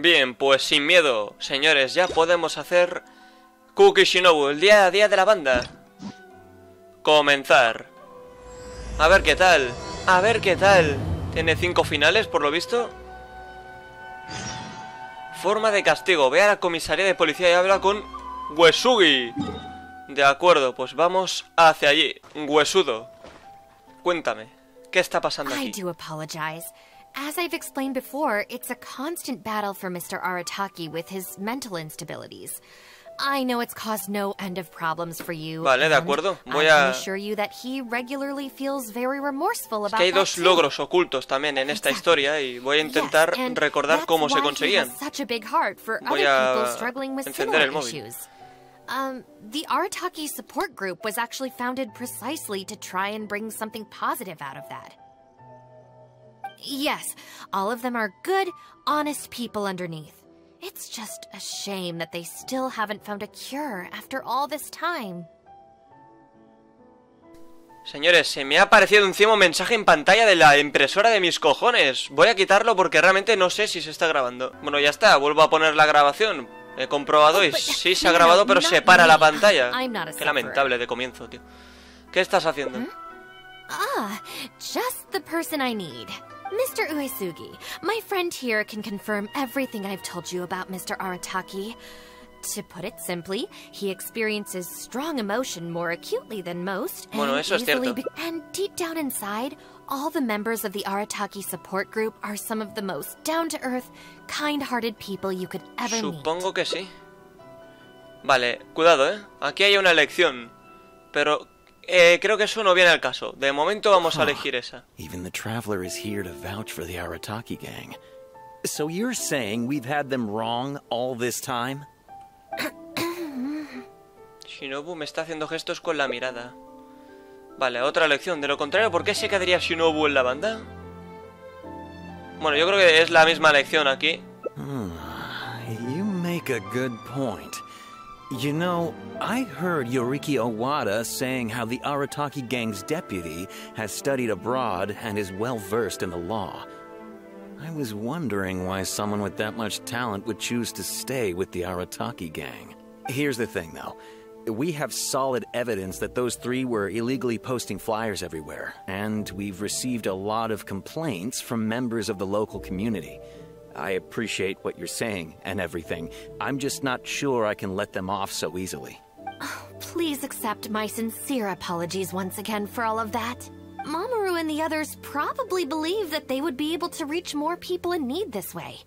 Bien, pues sin miedo, señores, ya podemos hacer Kuki Shinobu, el día a día de la banda. Comenzar. A ver qué tal. A ver qué tal. Tiene 5 finales, por lo visto. Forma de castigo. Ve a la comisaría de policía y habla con Uesugi. De acuerdo, pues vamos hacia allí. Huesudo, cuéntame, ¿qué está pasando aquí? I do apologize. As I've explained before, it's a constant battle for Mr. Arataki with his mental instabilities. I know it's caused no end of problems for you. Vale, de acuerdo. Voy I a... can assure you that he regularly feels very remorseful about Es que hay that dos too. logros ocultos también en esta historia y voy a intentar recordar cómo se conseguían. Voy a encender el móvil. The Arataki support group was actually founded precisely to try and bring something positive out of that. Yes, all of them are good, honest people underneath. It's just a shame that they still haven't found a cure after all this time. Señores, se me ha aparecido un cimo mensaje en pantalla de la impresora de mis cojones. Voy a quitarlo porque realmente no sé si se está grabando. Bueno, ya está, vuelvo a poner la grabación. He comprobado y sí se ha grabado, pero se para la pantalla. Qué lamentable de comienzo, tío. ¿Qué estás haciendo? Just the person I need. Mr. Uesugi, my friend here can confirm everything I've told you about Mr. Arataki. To put it simply, he experiences strong emotion more acutely than most. Bueno, eso es cierto. And deep down inside, all the members of the Arataki support group are some of the most down-to-earth, kind-hearted people you could ever meet. Supongo que sí. Vale, cuidado, ¿eh? Aquí hay una elección. Pero creo que eso no viene al caso. De momento vamos a elegir esa. Even the traveler is here to vouch for the Arataki gang. So you're saying we've had them wrong all this time? Shinobu me está haciendo gestos con la mirada. Vale, otra elección. De lo contrario, ¿por qué se quedaría Shinobu en la banda? Bueno, yo creo que es la misma elección aquí. You make a good point. You know, I heard Yoriki Owada saying how the Arataki gang's deputy has studied abroad and is well versed in the law. I was wondering why someone with that much talent would choose to stay with the Arataki gang. Here's the thing, though. We have solid evidence that those three were illegally posting flyers everywhere, and we've received a lot of complaints from members of the local community. I appreciate what you're saying and everything. I'm just not sure I can let them off so easily. Oh, please accept my sincere apologies once again for all of that. Mamoru and the others probably believe that they would be able to reach more people in need this way.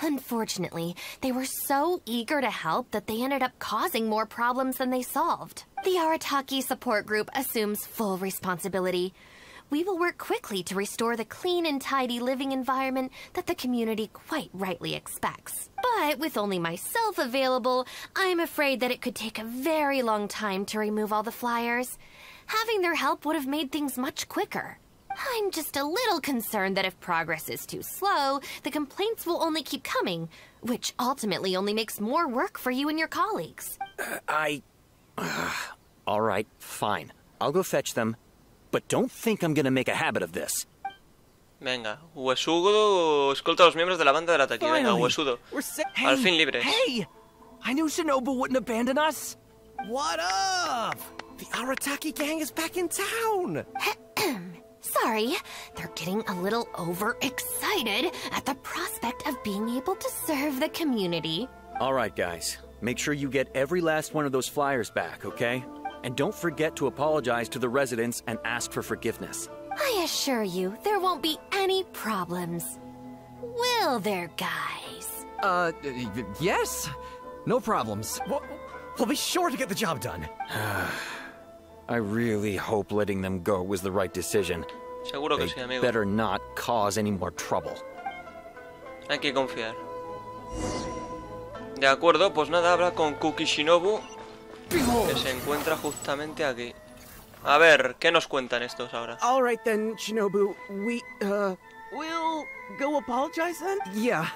Unfortunately, they were so eager to help that they ended up causing more problems than they solved. The Arataki support group assumes full responsibility. We will work quickly to restore the clean and tidy living environment that the community quite rightly expects. But with only myself available, I'm afraid that it could take a very long time to remove all the flyers. Having their help would have made things much quicker. I'm just a little concerned that if progress is too slow, the complaints will only keep coming, which ultimately only makes more work for you and your colleagues. All right, fine. I'll go fetch them. But don't think I'm gonna make a habit of this. Venga, Huesudo escolta a los miembros de la banda de Arataki. Venga, Huesudo. Al fin libres. Hey! I knew Shinobu wouldn't abandon us. What up? The Arataki gang is back in town. Sorry, they're getting a little overexcited at the prospect of being able to serve the community. All right, guys. Make sure you get every last one of those flyers back, okay? And don't forget to apologize to the residents and ask for forgiveness. I assure you, there won't be any problems. Will there, guys? Yes. No problems. We'll be sure to get the job done. I really hope letting them go was the right decision. Seguro que sí, amigo. Better not cause any more trouble. Hay que confiar. De acuerdo, pues nada, habla con Kuki Shinobu, que se encuentra justamente aquí. A ver, ¿qué nos cuentan estos ahora? All right then, Shinobu. We'll go apologize then? Yeah,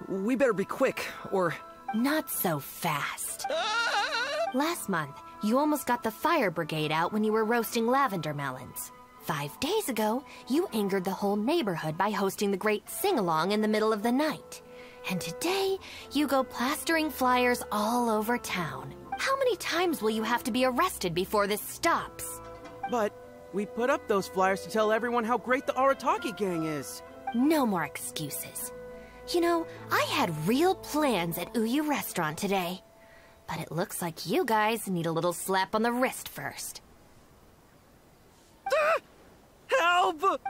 we better be quick, or... Not so fast. Last month, you almost got the fire brigade out when you were roasting lavender melons. 5 days ago, you angered the whole neighborhood by hosting the great sing-along in the middle of the night. And today, you go plastering flyers all over town. How many times will you have to be arrested before this stops? But we put up those flyers to tell everyone how great the Arataki gang is. No more excuses. You know, I had real plans at Uyu Restaurant today. But it looks like you guys need a little slap on the wrist first. Help!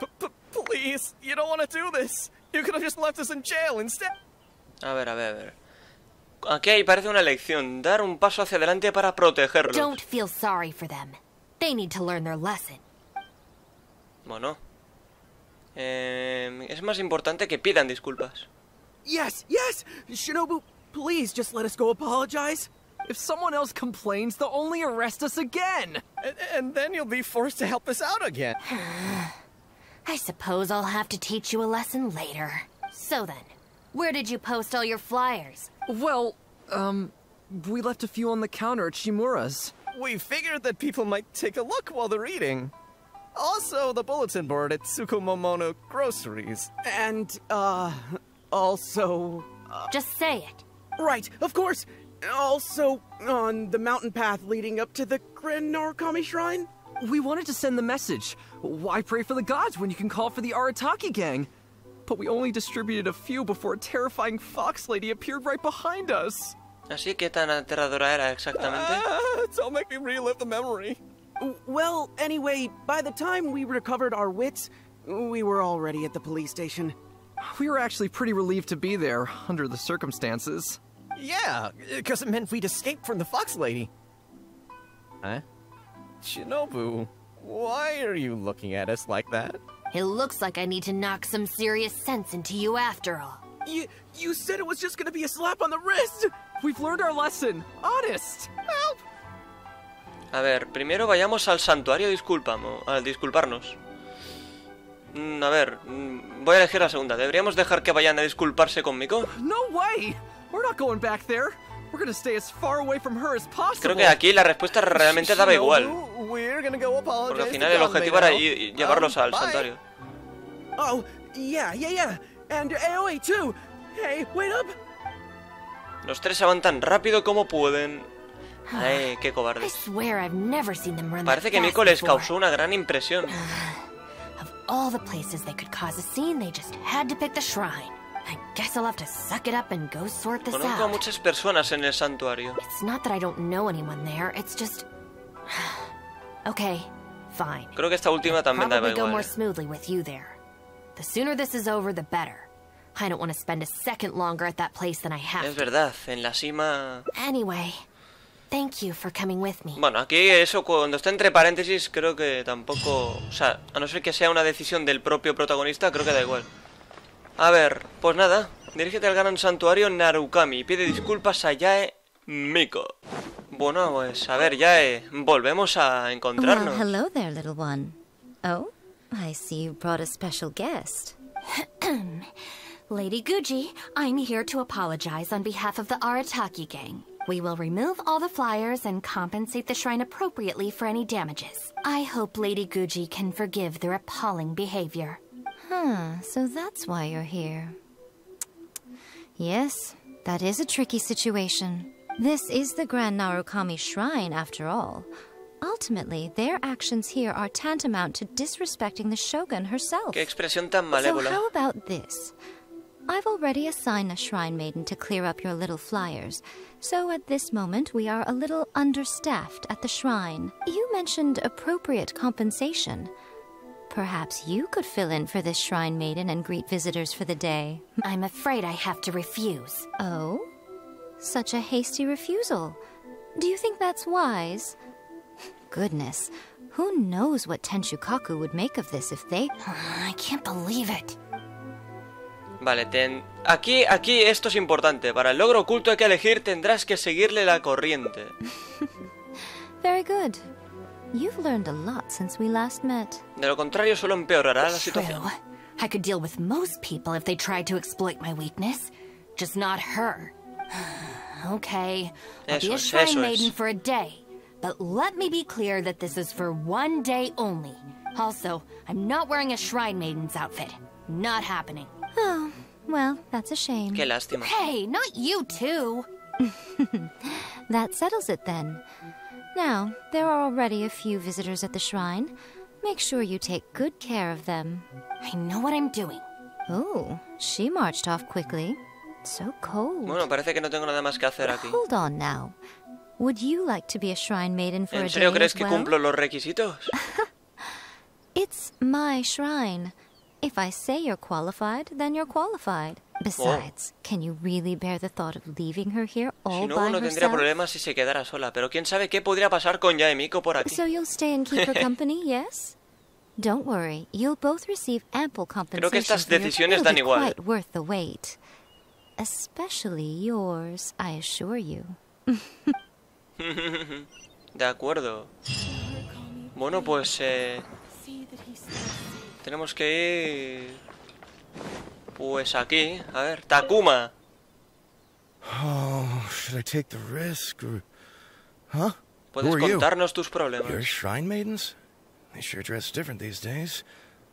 Please, you don't want to do this. You could have just left us in jail instead. A ver. Aquí hay, parece una lección. Dar un paso hacia adelante para protegerlos. Don't feel sorry for them. They need to learn their lesson. Bueno. Es más importante que pidan disculpas. Yes! Shinobu, please just let us go apologize. If someone else complains, they'll only arrest us again. And then you'll be forced to help us out again. I suppose I'll have to teach you a lesson later. So then, where did you post all your flyers? Well, we left a few on the counter at Shimura's. We figured that people might take a look while they're eating. Also, the bulletin board at Tsukumomono Groceries. And, also... Just say it. Right, of course! Also, on the mountain path leading up to the Grand Narukami Shrine? We wanted to send the message. Why pray for the gods when you can call for the Arataki gang? But we only distributed a few before a terrifying fox lady appeared right behind us. Así que tan aterradora era exactamente. Don't make me relive the memory. Well, anyway, by the time we recovered our wits, we were already at the police station. We were actually pretty relieved to be there, under the circumstances. Yeah, because it meant we'd escape from the fox lady. Huh? Shinobu, why are you looking at us like that? It looks like I need to knock some serious sense into you after all. You said it was just gonna be a slap on the wrist! We've learned our lesson. Honest! Help! A ver, primero vayamos al santuario a disculparnos. A ver, voy a elegir la segunda. ¿Deberíamos dejar que vayan a disculparse conmigo? No way! We're not going back there. We're gonna stay as far away from her as possible. Creo que aquí la respuesta realmente daba igual. Porque al final el objetivo era llevarlos al santuario. Oh, yeah. And Aoi too. Hey, wait up. Los tres se van tan rápido como pueden. Ay, qué cobardes. Parece que Miko les causó una gran impresión. Of all the places they could cause a scene, they just had to pick the shrine. I guess I'll have to suck it up and go sort this out. Conozco a muchas personas en el santuario. It's not that I don't know anyone there, it's just... Okay, fine. Creo que esta última también daba igual. Go more igual. smoothly with you there. The sooner this is over, the better. I don't want to spend a second longer at that place than I have Es to. verdad, en la cima... Anyway, thank you for coming with me. Bueno, aquí eso cuando está entre paréntesis creo que tampoco... O sea, a no ser que sea una decisión del propio protagonista, creo que da igual. A ver, pues nada, dirígete al gran santuario Narukami y pide disculpas a Yae Miko. Bueno, pues a ver, Yae, volvemos a encontrarnos. Well, hello there, little one. Oh, I see you brought a special guest. Lady Guji, I'm here to apologize on behalf of the Arataki gang. We will remove all the flyers and compensate the shrine appropriately for any damages. I hope Lady Guji can forgive their appalling behavior. So that's why you're here. Yes, that is a tricky situation. This is the Grand Narukami Shrine, after all. Ultimately, their actions here are tantamount to disrespecting the Shogun herself. Qué expresión tan malévola. So how about this? I've already assigned a shrine maiden to clear up your little flyers. So at this moment, we are a little understaffed at the shrine. You mentioned appropriate compensation. Perhaps you could fill in for this shrine maiden and greet visitors for the day. I'm afraid I have to refuse. Oh? Such a hasty refusal. Do you think that's wise? Goodness, who knows what Tenshukaku would make of this if they... I can't believe it. Vale, aquí esto es importante. Para el logro oculto hay que elegir, tendrás que seguirle la corriente. Very good. You've learned a lot since we last met. De lo contrario, solo empeorará la situación. True. I could deal with most people if they tried to exploit my weakness. Just not her. Okay, I'll be a shrine maiden for a day. But let me be clear that this is for one day only. Also, I'm not wearing a shrine maiden's outfit. Not happening. Oh, Well, that's a shame. Qué lástima. Hey, not you too. That settles it then. Now, there are already a few visitors at the shrine. Make sure you take good care of them. I know what I'm doing. Oh, she marched off quickly. So cold. Bueno, parece que no tengo nada más que hacer aquí. Hold on now. Would you like to be a shrine maiden for a day ¿En serio crees as que well? cumplo los requisitos? It's my shrine. If I say you're qualified, then you're qualified. Besides, can you really bear the thought of leaving her here all Si no, by no tendría herself? problemas si se quedara sola, pero quién sabe qué podría pasar con Yaemiko por aquí. So you'll stay and keep her company, yes? Don't worry, you'll both receive ample compensation. Creo que estas for your- decisiones It'll dan be igual. quite worth the wait. Especially yours, I assure you. De acuerdo. Bueno, pues tenemos que ir... Pues aquí, a ver, Takuma. Oh, should I take the risk or... Huh? ¿Puedes Who are you? contarnos tus You're problemas? shrine maidens? They sure dress different these days.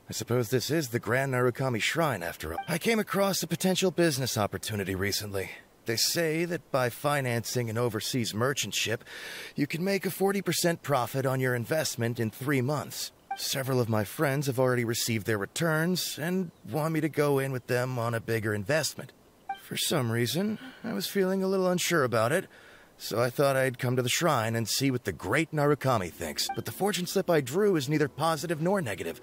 I suppose this is the Grand Narukami Shrine, after all. I came across a potential business opportunity recently. They say that by financing an overseas merchant ship, you can make a 40% profit on your investment in 3 months. Several of my friends have already received their returns and want me to go in with them on a bigger investment. For some reason, I was feeling a little unsure about it, so I thought I'd come to the shrine and see what the great Narukami thinks. But the fortune slip I drew is neither positive nor negative.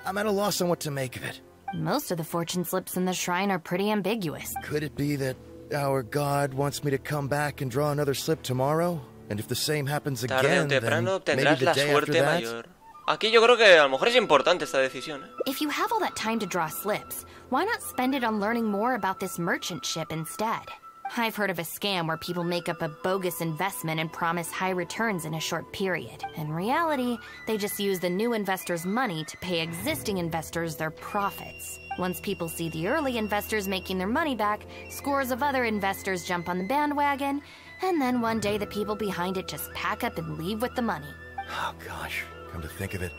I'm at a loss on what to make of it. Most of the fortune slips in the shrine are pretty ambiguous. Could it be that our god wants me to come back and draw another slip tomorrow? And if the same happens Tarde o again, then temprano maybe obtendrás the la day after suerte that? mayor. Aquí yo creo que a lo mejor es importante esta decisión, ¿eh? If you have all that time to draw slips, why not spend it on learning more about this merchant ship instead? I've heard of a scam where people make up a bogus investment and promise high returns in a short period. In reality, they just use the new investors' money to pay existing investors their profits. Once people see the early investors making their money back, scores of other investors jump on the bandwagon, and then one day the people behind it just pack up and leave with the money. Oh gosh, come to think of it,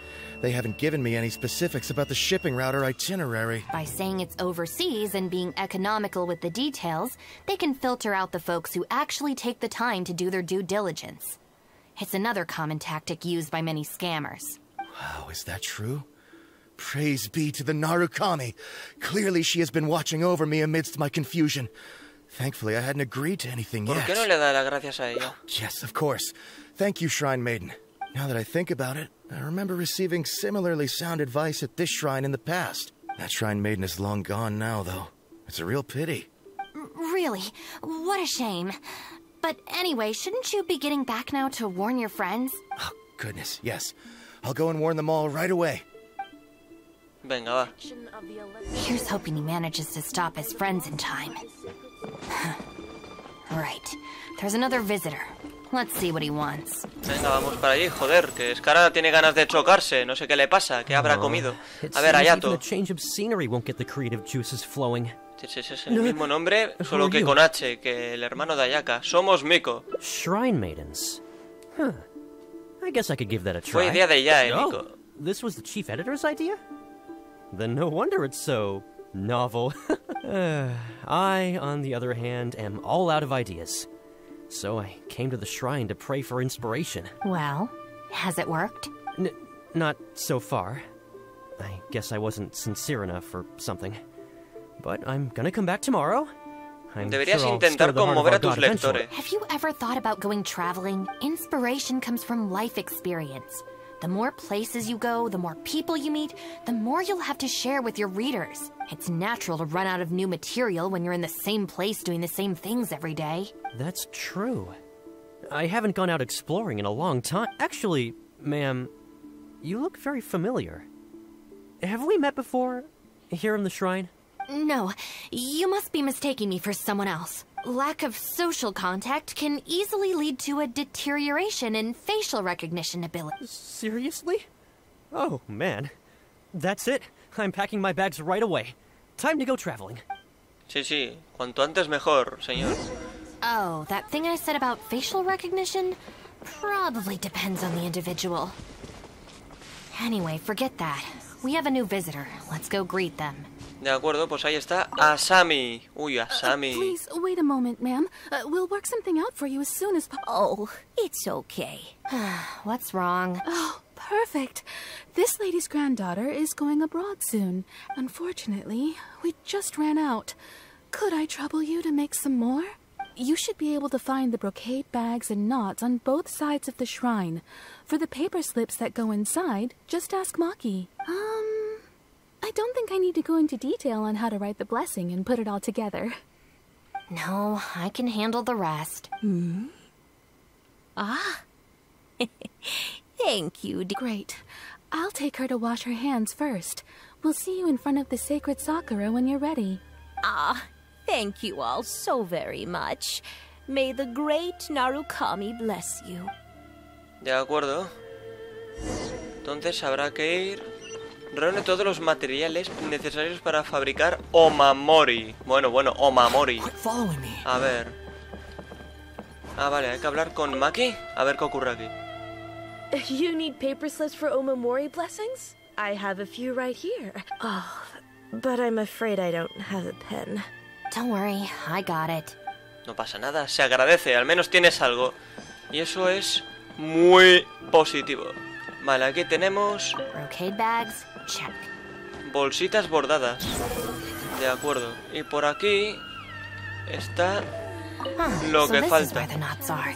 they haven't given me any specifics about the shipping route or itinerary. By saying it's overseas and being economical with the details, they can filter out the folks who actually take the time to do their due diligence. It's another common tactic used by many scammers. Wow, is that true? Praise be to the Narukami. Clearly she has been watching over me amidst my confusion. Thankfully, I hadn't agreed to anything ¿Por yet. qué no le da las gracias a ella? Yes, of course. Thank you, Shrine Maiden. Now that I think about it, I remember receiving similarly sound advice at this shrine in the past. That Shrine Maiden is long gone now, though. It's a real pity. Really? What a shame. But anyway, shouldn't you be getting back now to warn your friends? Oh, goodness, yes. I'll go and warn them all right away. Venga, va. Here's hoping he manages to stop his friends in time. Right. There's another visitor. Let's see what he wants. Venga, vamos para allí, joder, que Skara tiene ganas de chocarse, no sé qué le pasa, qué habrá comido. A ver, Ayato. A change of scenery won't get the creative juices flowing. Ese es el mismo nombre, solo que con H, que el hermano de Ayaka. Somos Miko. Shrine maidens. Huh. I guess I could give that a try. Fue idea de Yae, Oh, Miko. this was the chief editor's idea? Then no wonder it's so novel. I, on the other hand, am all out of ideas. So I came to the shrine to pray for inspiration. Well, has it worked? Not so far. I guess I wasn't sincere enough or something. But I'm gonna come back tomorrow. I'm Deberías sure I'll intentar stir the heart of conmover our a tus god eventually. lectores. Have you ever thought about going traveling? Inspiration comes from life experience. The more places you go, the more people you meet, the more you'll have to share with your readers. It's natural to run out of new material when you're in the same place doing the same things every day. That's true. I haven't gone out exploring in a long time. Actually, ma'am, you look very familiar. Have we met before? Here in the shrine? No, you must be mistaking me for someone else. Lack of social contact can easily lead to a deterioration in facial recognition ability. Seriously? Oh, man. That's it. I'm packing my bags right away. Time to go traveling. Sí, cuanto antes mejor, señor. Oh, that thing I said about facial recognition? Probably depends on the individual. Anyway, forget that. We have a new visitor. Let's go greet them. De acuerdo, pues ahí está Asami. Uy, Asami. Please, wait a moment, ma'am. We'll work something out for you as soon as Oh, it's okay. What's wrong? Oh, perfect. This lady's granddaughter is going abroad soon. Unfortunately, we just ran out. Could I trouble you to make some more? You should be able to find the brocade bags and knots on both sides of the shrine. For the paper slips that go inside, just ask Maki. I don't think I need to go into detail on how to write the blessing and put it all together. No, I can handle the rest. Ah. Thank you. Great. I'll take her to wash her hands first. We'll see you in front of the sacred Sakura when you're ready. Ah, thank you all so very much. May the great Narukami bless you. De acuerdo. Entonces habrá que ir. Reúne todos los materiales necesarios para fabricar Omamori. Bueno, Omamori. A ver. Ah, vale, hay que hablar con Maki. A ver qué ocurre aquí. You need paper slips for Omamori blessings? I have a few right here. Oh, but I'm afraid I don't have a pen. Don't worry, I got it. No pasa nada, se agradece, al menos tienes algo. Y eso es muy positivo. Vale, aquí tenemos... Brocade bags, check. Bolsitas bordadas. De acuerdo. Y por aquí está lo que falta. This is where the knots are.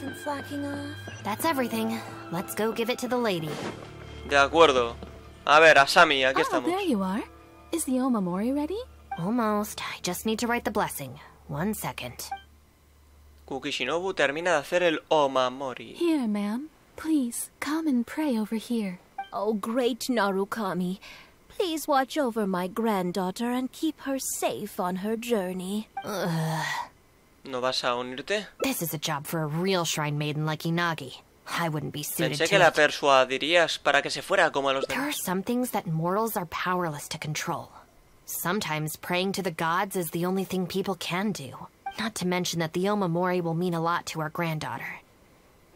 That's everything. Let's go give it to the lady. De acuerdo. A ver, Asami, aquí estamos. There you are. Is the Omamori ready? Almost. I just need to write the blessing. 1 second. Kuki Shinobu termina de hacer el Omamori. Here, ma'am. Please, come and pray over here. Oh, great Narukami, please watch over my granddaughter and keep her safe on her journey. ¿No vas a unirte? This is a job for a real shrine maiden like Inagi. I wouldn't be suited Pensé to que la it. persuadirías para que se fuera como a los There are demás. some things that mortals are powerless to control. Sometimes praying to the gods is the only thing people can do. Not to mention that the Omamori will mean a lot to our granddaughter.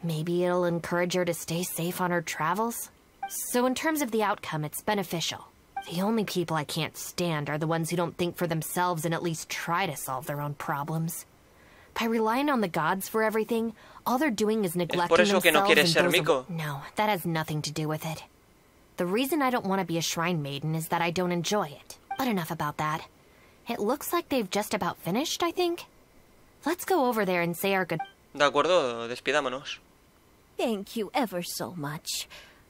Maybe it'll encourage her to stay safe on her travels? So in terms of the outcome, it's beneficial. The only people I can't stand are the ones who don't think for themselves and at least try to solve their own problems. By relying on the gods for everything, all they're doing is neglecting por eso que no themselves quieres and ser those Miko. No, that has nothing to do with it. The reason I don't want to be a shrine maiden is that I don't enjoy it. But enough about that. It looks like they've just about finished, I think. Let's go over there and say our good... De acuerdo, despidámonos. Thank you ever so much.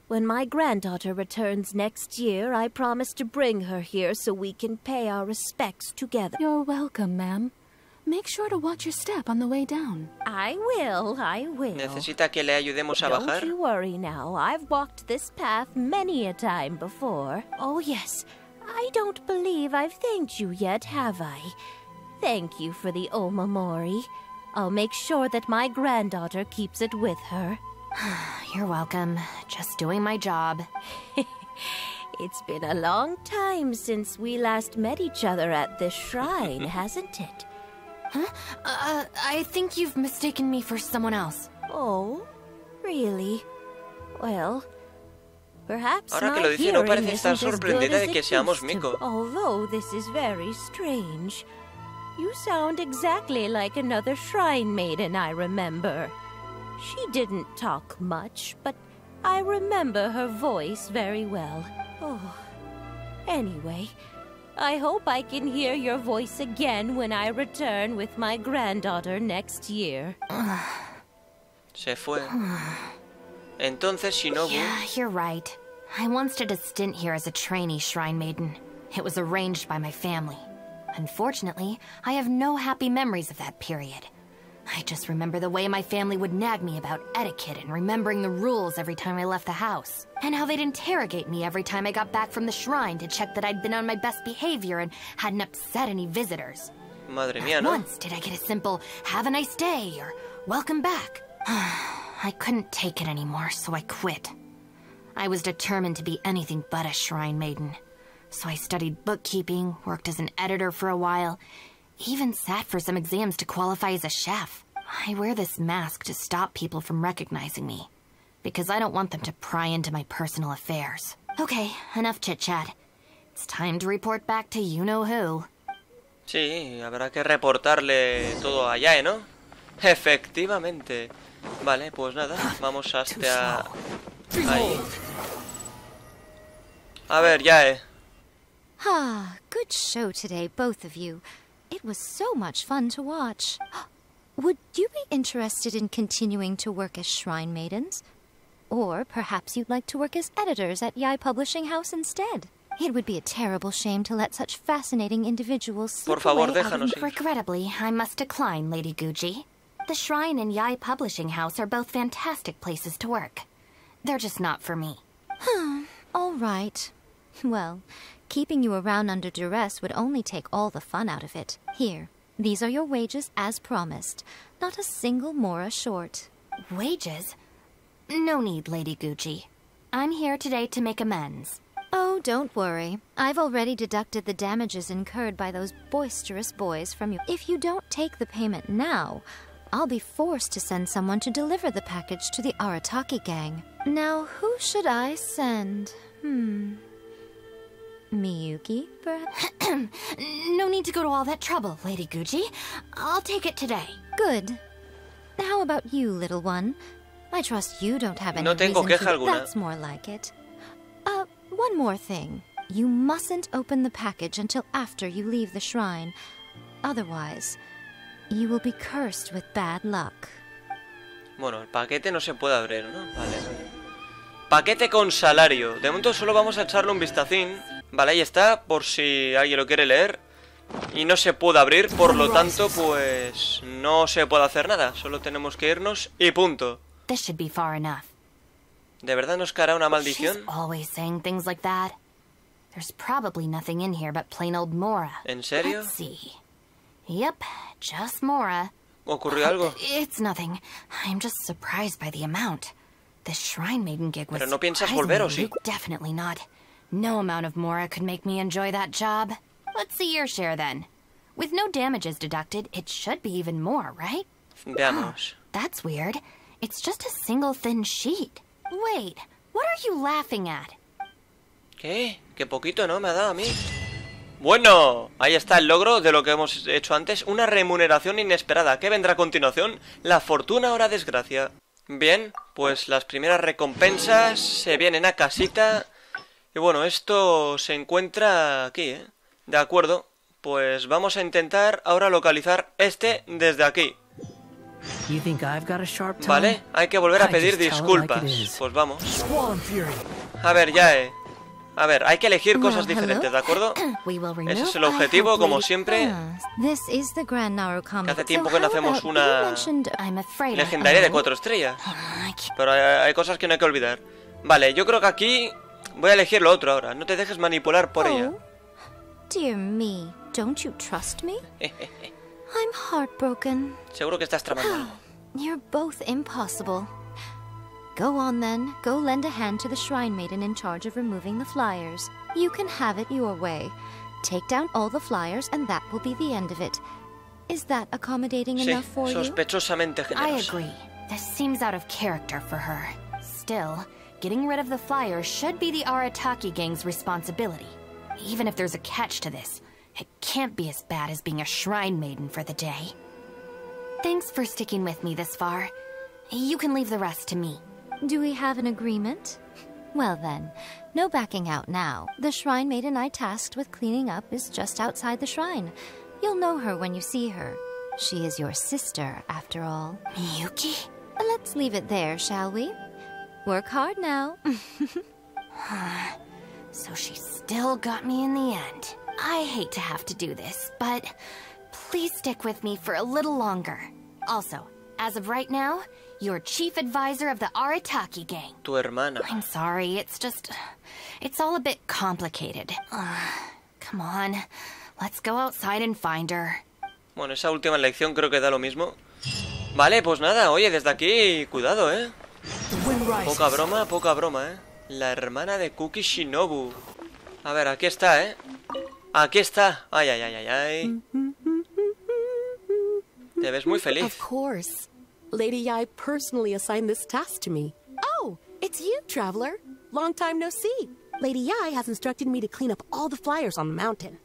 When my granddaughter returns next year, I promise to bring her here so we can pay our respects together. You're welcome, ma'am. Make sure to watch your step on the way down. I will. ¿Necesita que le ayudemos a bajar? Don't you worry now. I've walked this path many a time before. Oh, yes. I don't believe I've thanked you yet, have I? Thank you for the Omamori. I'll make sure that my granddaughter keeps it with her. You're welcome. Just doing my job. It's been a long time since we last met each other at this shrine, hasn't it? Huh? I think you've mistaken me for someone else. Oh, really? Well, perhaps Ahora que my lo dice, no hearing parece estar isn't as sorprendida good as de que it seamos used to Miko. be. Although this is very strange. You sound exactly like another shrine maiden I remember. She didn't talk much, but I remember her voice very well. Oh, anyway, I hope I can hear your voice again when I return with my granddaughter next year. Se fue. Entonces Shinobu... Yeah, you're right. I once did a stint here as a trainee shrine maiden. It was arranged by my family. Unfortunately, I have no happy memories of that period. I just remember the way my family would nag me about etiquette and remembering the rules every time I left the house. And how they'd interrogate me every time I got back from the shrine to check that I'd been on my best behavior and hadn't upset any visitors. Madre mía, Not ¿no? once did I get a simple, "Have a nice day," or "Welcome back." I couldn't take it anymore, so I quit. I was determined to be anything but a shrine maiden. So I studied bookkeeping, worked as an editor for a while, even sat for some exams to qualify as a chef. I wear this mask to stop people from recognizing me, because I don't want them to pry into my personal affairs. Okay, enough chit-chat. It's time to report back to you-know-who. Sí, habrá que reportarle todo a Yae, ¿no? Efectivamente. Vale, pues nada, vamos hasta ahí. A ver, Yae. Ah, good show today, both of you. It was so much fun to watch. Would you be interested in continuing to work as shrine maidens? Or perhaps you'd like to work as editors at Yae Publishing House instead. It would be a terrible shame to let such fascinating individuals slip Por favor, away déjanos ir. Regrettably, I must decline, Lady Gucci. The Shrine and Yae Publishing House are both fantastic places to work. They're just not for me. All right. Well, keeping you around under duress would only take all the fun out of it. Here, these are your wages as promised. Not a single mora short. Wages? No need, Lady Gucci. I'm here today to make amends. Oh, don't worry. I've already deducted the damages incurred by those boisterous boys from you. If you don't take the payment now, I'll be forced to send someone to deliver the package to the Arataki gang. Now, who should I send? Miyuki, perhaps? No need to go to all that trouble, Lady Gucci. I'll take it today. Good. How about you, little one? I trust you don't have any No tengo reason queja to... alguna. That's more like it. One more thing. You mustn't open the package until after you leave the shrine. Otherwise, you will be cursed with bad luck. Bueno, el paquete no se puede abrir, ¿no? Vale. Paquete con salario. De momento solo vamos a echarle un vistacín. Vale, ahí está, por si alguien lo quiere leer. Y no se puede abrir, por lo tanto, pues... no se puede hacer nada. Solo tenemos que irnos y punto. This should be far enough. ¿De verdad nos caerá una maldición? She's always saying things like that. There's probably nothing in here but plain old mora. ¿En serio? Let's see. Yep, just mora. ¿Ocurrió algo? It's nothing. I'm just surprised by the amount. The Shrine Maiden gig was ¿Pero no piensas volver o sí? Definitely not. No amount of mora could make me enjoy that job. Let's see your share then. With no damages deducted, it should be even more, right? Veamos. That's weird. It's just a single thin sheet. Wait, what are you laughing at? ¿Qué? Qué poquito, ¿no? Me ha dado a mí. Bueno, ahí está el logro de lo que hemos hecho antes. Una remuneración inesperada. ¿Qué vendrá a continuación? La fortuna o la desgracia. Bien, pues las primeras recompensas se vienen a casita. Y bueno, esto se encuentra aquí, ¿eh? De acuerdo, pues vamos a intentar ahora localizar este desde aquí. Vale, hay que volver a pedir disculpas. Pues vamos. A ver, Yae. A ver, hay que elegir cosas diferentes, ¿de acuerdo? Ese es el objetivo, como siempre. Que hace tiempo que no hacemos una legendaria de 4 estrellas. Pero hay cosas que no hay que olvidar. Vale, yo creo que aquí voy a elegir lo otro ahora. No te dejes manipular por ella. Dear me, don't you trust me? I'm heartbroken. Seguro que estás tramando algo. You're both impossible. Go on then, go lend a hand to the Shrine Maiden in charge of removing the flyers. You can have it your way. Take down all the flyers and that will be the end of it. Is that accommodating enough for you? Sospechosamente generosa. I agree. This seems out of character for her. Still, getting rid of the flyers should be the Arataki gang's responsibility. Even if there's a catch to this, it can't be as bad as being a Shrine Maiden for the day. Thanks for sticking with me this far. You can leave the rest to me. Do we have an agreement? Well then, no backing out now. The Shrine Maiden I tasked with cleaning up is just outside the shrine. You'll know her when you see her. She is your sister, after all. Miyuki? Let's leave it there, shall we? Work hard now. So she still got me in the end. I hate to have to do this, but please stick with me for a little longer. Also, as of right now, you're chief advisor of the Arataki gang. Tu hermana. I'm sorry, it's all a bit complicated. Come on, let's go outside and find her. Bueno, esa última elección creo que da lo mismo. Vale, pues nada, oye, desde aquí, cuidado, ¿eh? Poca broma, ¿eh? La hermana de Kuki Shinobu. A ver, aquí está, ¿eh? Aquí está. Ay, ay, ay, ay, ay. Te ves muy feliz. Of course. Lady Yae personally assigned this task to me. Oh, it's you, traveler. Long time no see. Lady Yai has instructed me to clean up all the flyers on the mountain.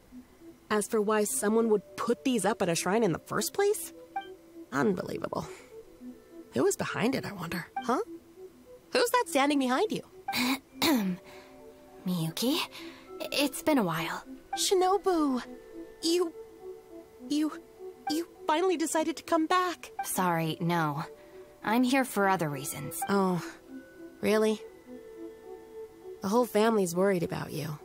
As for why someone would put these up at a shrine in the first place? Unbelievable. Who is behind it, I wonder? Huh? Who's that standing behind you? Miyuki, it's been a while. Shinobu, you finally decided to come back. Sorry, no. I'm here for other reasons. Oh, really? The whole family's worried about you.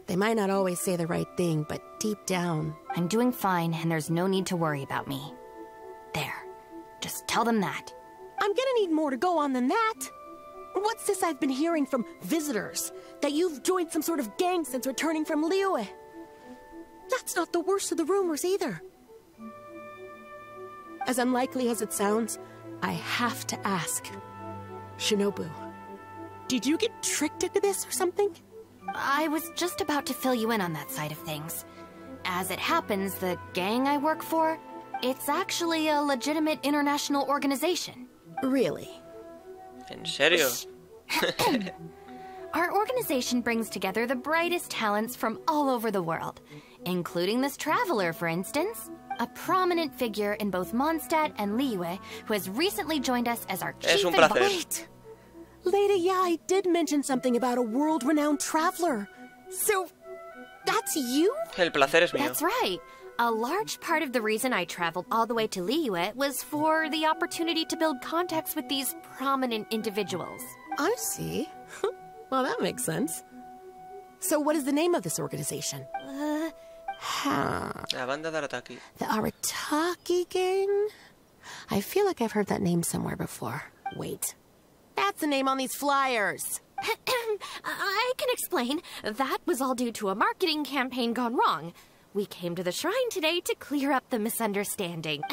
They might not always say the right thing, but deep down... I'm doing fine, and there's no need to worry about me. There. Just tell them that. I'm gonna need more to go on than that. What's this I've been hearing from visitors? That you've joined some sort of gang since returning from Liyue? That's not the worst of the rumors either. As unlikely as it sounds, I have to ask. Shinobu, did you get tricked into this or something? I was just about to fill you in on that side of things. As it happens, the gang I work for, it's actually a legitimate international organization. Really? ¿En serio? Our organization brings together the brightest talents from all over the world, including this traveler, for instance. A prominent figure in both Mondstadt and Liyue, who has recently joined us as our chief advisor. Wait! Lady Yai did mention something about a world-renowned traveler. So, that's you? El placer es mío. That's right. A large part of the reason I traveled all the way to Liyue was for the opportunity to build contacts with these prominent individuals. I see. Well, that makes sense. So what is the name of this organization? La Banda de Arataki. The Arataki gang? I feel like I've heard that name somewhere before. Wait. That's the name on these flyers. I can explain. That was all due to a marketing campaign gone wrong. We came to the shrine today to clear up the misunderstanding.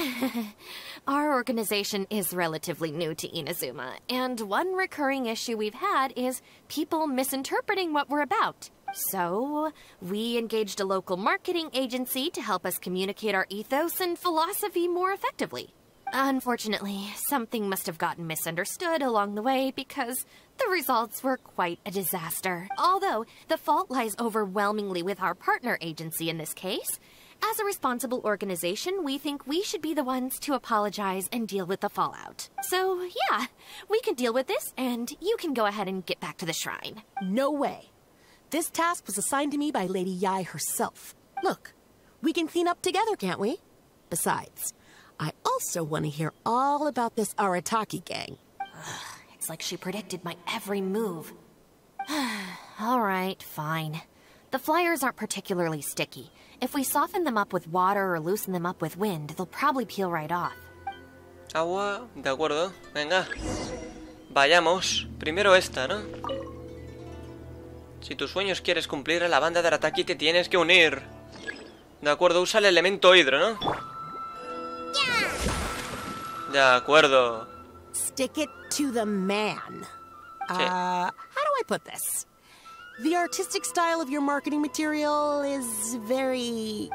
Our organization is relatively new to Inazuma, and one recurring issue we've had is people misinterpreting what we're about. So, we engaged a local marketing agency to help us communicate our ethos and philosophy more effectively. Unfortunately, something must have gotten misunderstood along the way because the results were quite a disaster. Although, the fault lies overwhelmingly with our partner agency in this case. As a responsible organization, we think we should be the ones to apologize and deal with the fallout. So, yeah, we can deal with this, and you can go ahead and get back to the shrine. No way. This task was assigned to me by Lady Yai herself. Look, we can clean up together, can't we? Besides, I also want to hear all about this Arataki gang. It's like she predicted my every move. All right, fine. The flyers aren't particularly sticky. If we soften them up with water or loosen them up with wind, they'll probably peel right off. Agua, de acuerdo. Venga. Vayamos. Primero esta, ¿no? Si tus sueños quieres cumplir, a la banda de Arataki te tienes que unir. De acuerdo, usa el elemento hidro, ¿no? De acuerdo. Stick it to the man. How do I put this? The artistic style of your marketing material is very...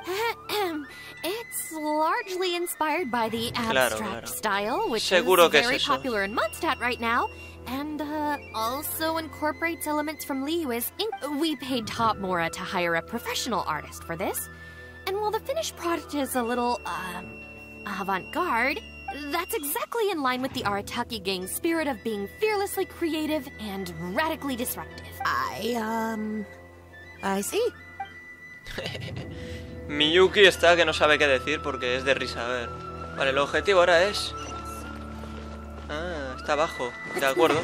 It's largely inspired by the abstract style, which Seguro is que very es eso. popular in Mondstadt right now, and also incorporates elements from Liyue's ink. We paid Top Mora to hire a professional artist for this, and while the finished product is a little, avant-garde, that's exactly in line with the Arataki gang's spirit of being fearlessly creative and radically disruptive. I see. Miyuki está que no sabe qué decir porque es de risa. A ver. Vale, el objetivo ahora es... Ah, está abajo. De acuerdo.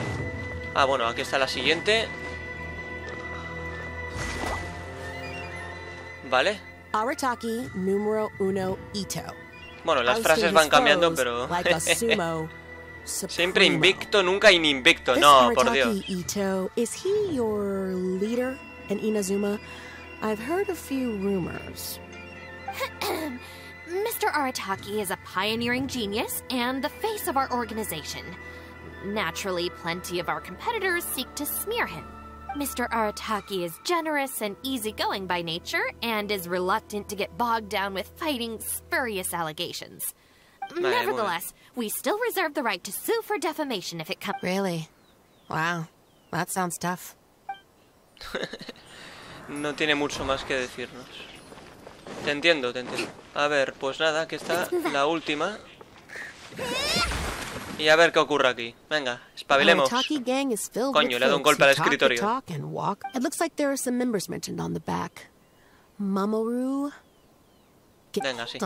Ah, bueno, aquí está la siguiente. Vale. Arataki número 1 Ito. Bueno, las frases van cambiando, pero... Siempre invicto, nunca ininvicto. No, por Dios. Ito, is he your leader in Inazuma? I've heard a few rumors. Mr. Arataki is a pioneering genius and the face of our organization. Naturally, plenty of our competitors seek to smear him. Mr. Arataki is generous and easygoing by nature and is reluctant to get bogged down with fighting spurious allegations. Nevertheless, we still reserve the right to sue for defamation if it comes... Really? Wow. That sounds tough. No tiene mucho más que decirnos. Te entiendo, te entiendo. A ver, pues nada, aquí está la última. Y a ver qué ocurre aquí. Venga, espabilemos. Coño, le he dado un golpe al escritorio. It looks like there are some members mentioned on the back. Mamoru. Venga, sí.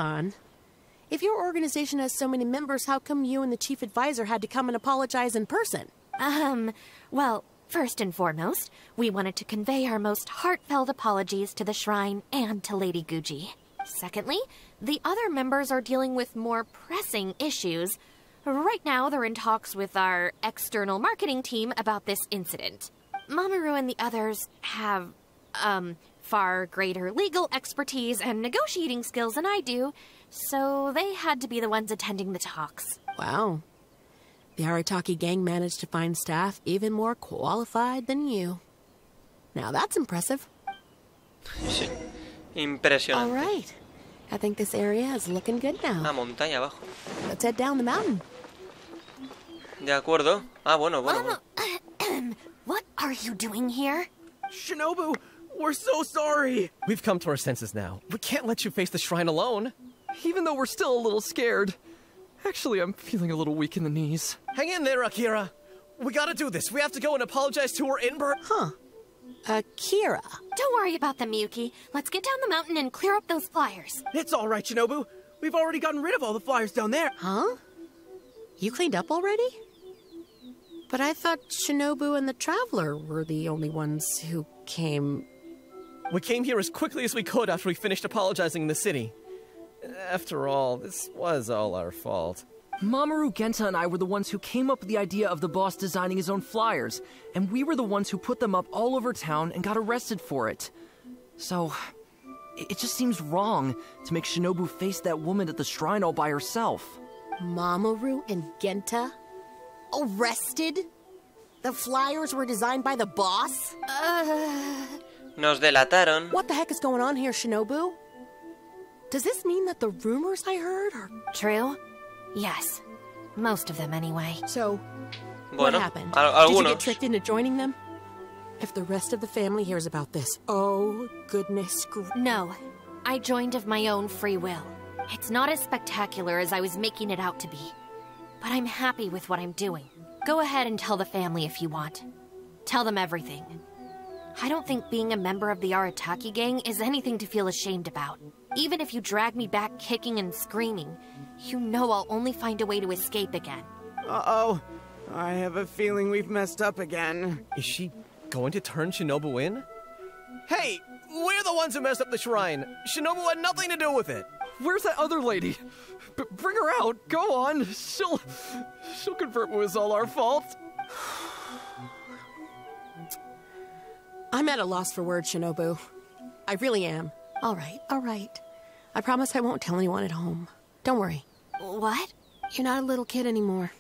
If your organization has so many members, how come you and the chief advisor had to come and apologize in person? Well, first and foremost, we wanted to convey our most heartfelt apologies to the Shrine and to Lady Guji. Secondly, the other members are dealing with more pressing issues. Right now, they're in talks with our external marketing team about this incident. Mamoru and the others have, far greater legal expertise and negotiating skills than I do, so they had to be the ones attending the talks. Wow. The Arataki gang managed to find staff even more qualified than you. Now that's impressive. Sí. Impresionante. All right. I think this area is looking good now. Ah, montaña abajo. Let's head down the mountain. De acuerdo. Ah, bueno. What are you doing here? Shinobu, we're so sorry. We've come to our senses now. We can't let you face the shrine alone. Even though we're still a little scared. Actually, I'm feeling a little weak in the knees. Hang in there, Akira. We gotta do this. We have to go and apologize to her in person. Huh. Akira. Don't worry about them, Yuki. Let's get down the mountain and clear up those flyers. It's all right, Shinobu. We've already gotten rid of all the flyers down there. Huh? You cleaned up already? But I thought Shinobu and the Traveler were the only ones who came... We came here as quickly as we could after we finished apologizing in the city. After all, this was all our fault. Mamoru, Genta, and I were the ones who came up with the idea of the boss designing his own flyers, and we were the ones who put them up all over town and got arrested for it. So, it just seems wrong to make Shinobu face that woman at the shrine all by herself. Mamoru and Genta? Arrested? The flyers were designed by the boss? Nos delataron. What the heck is going on here, Shinobu? Does this mean that the rumors I heard are... True? Yes. Most of them, anyway. So, what happened? Algunos. Did you get tricked into joining them? If the rest of the family hears about this, oh, goodness. No. I joined of my own free will. It's not as spectacular as I was making it out to be. But I'm happy with what I'm doing. Go ahead and tell the family if you want. Tell them everything. I don't think being a member of the Arataki gang is anything to feel ashamed about. Even if you drag me back kicking and screaming, you know I'll only find a way to escape again. Uh-oh. I have a feeling we've messed up again. Is she going to turn Shinobu in? Hey, we're the ones who messed up the shrine. Shinobu had nothing to do with it. Where's that other lady? Bring her out. Go on. She'll confirm it was all our fault. I'm at a loss for words, Shinobu. I really am. All right. I promise I won't tell anyone at home. Don't worry. What? You're not a little kid anymore.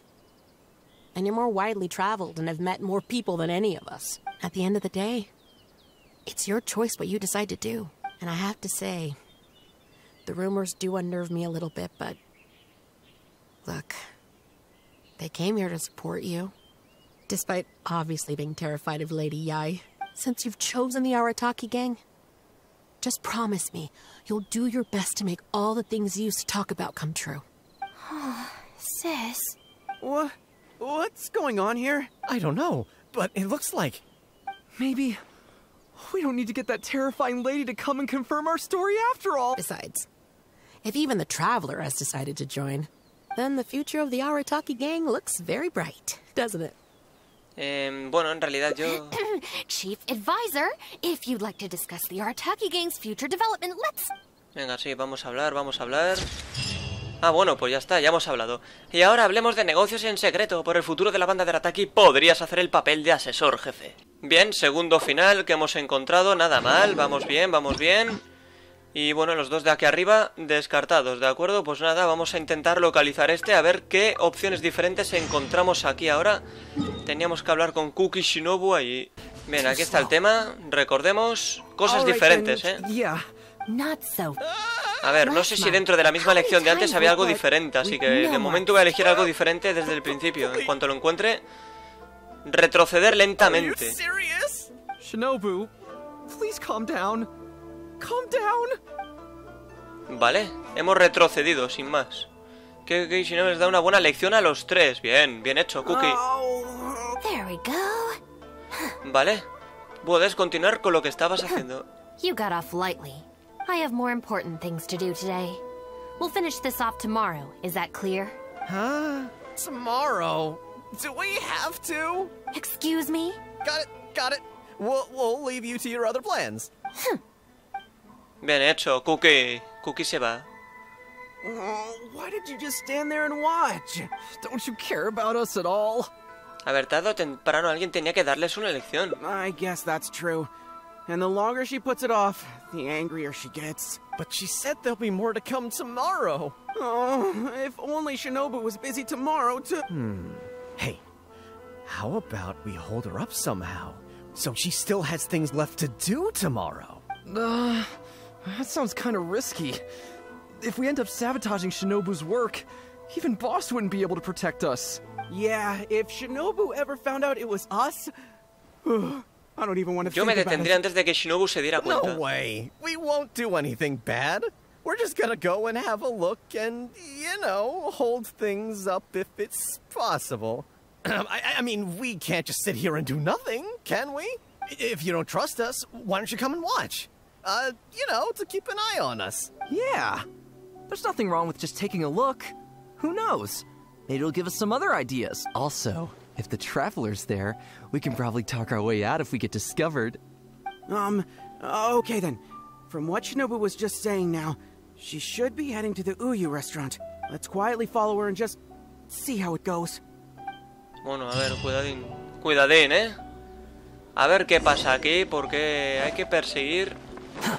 And you're more widely traveled and have met more people than any of us. At the end of the day, it's your choice what you decide to do. And I have to say, the rumors do unnerve me a little bit, but... Look, they came here to support you. Despite obviously being terrified of Lady Yai. Since you've chosen the Arataki gang, just promise me you'll do your best to make all the things you used to talk about come true. Sis. What's going on here? I don't know, but it looks like... Maybe we don't need to get that terrifying lady to come and confirm our story after all. Besides, if even the Traveler has decided to join, then the future of the Arataki gang looks very bright, doesn't it? Bueno, en realidad yo... Chief Advisor, if you'd like to discuss the Arataki gang's future development, let's... Venga, sí, vamos a hablar. Ah, bueno, pues ya está, ya hemos hablado. Y ahora hablemos de negocios en secreto. Por el futuro de la banda de Arataki podrías hacer el papel de asesor, jefe. Bien, segundo final que hemos encontrado, nada mal, vamos bien. Y bueno, los dos de aquí arriba descartados, ¿de acuerdo? Pues nada, vamos a intentar localizar a ver qué opciones diferentes encontramos aquí ahora. Teníamos que hablar con Kuki Shinobu allí. Bien, aquí está el tema, recordemos, cosas diferentes, ¿eh? A ver, no sé si dentro de la misma lección de antes había algo diferente, así que de momento voy a elegir algo diferente desde el principio. En cuanto lo encuentre, retroceder lentamente. Shinobu, please calm down. Calm down. Vale, hemos retrocedido, sin más. Kuki Shinobu les da una buena lección a los tres. Bien, bien hecho, Kuki. There we go. Vale, puedes continuar con lo que estabas haciendo. You got off lightly. I have more important things to do today. We'll finish this off tomorrow. Is that clear? Huh? Tomorrow? Do we have to? Excuse me? Got it. We'll leave you to your other plans. Bien hecho, Kuki. Kuki se va. Why did you just stand there and watch? Don't you care about us at all? A ver, tarde o temprano alguien tenía que darles una lección. I guess that's true. And the longer she puts it off, the angrier she gets. But she said there'll be more to come tomorrow. Oh, if only Shinobu was busy tomorrow to... Hey, how about we hold her up somehow, so she still has things left to do tomorrow? That sounds kind of risky. If we end up sabotaging Shinobu's work, even Boss wouldn't be able to protect us. Yeah, if Shinobu ever found out it was us... I don't even want to Yo me detendría antes de que Shinobu se diera cuenta. No way. We won't do anything bad. We're just gonna go and have a look and, you know, hold things up if it's possible. I mean, we can't just sit here and do nothing, can we? If you don't trust us, why don't you come and watch? You know, to keep an eye on us. Yeah. There's nothing wrong with just taking a look. Who knows? Maybe it'll give us some other ideas. Also, if the Traveler's there, we can probably talk our way out if we get discovered. Okay then. From what Shinobu was just saying now, she should be heading to the Uyu restaurant. Let's quietly follow her and just see how it goes. Bueno, a ver, cuidadín. Cuidadín, A ver qué pasa aquí, porque hay que perseguir.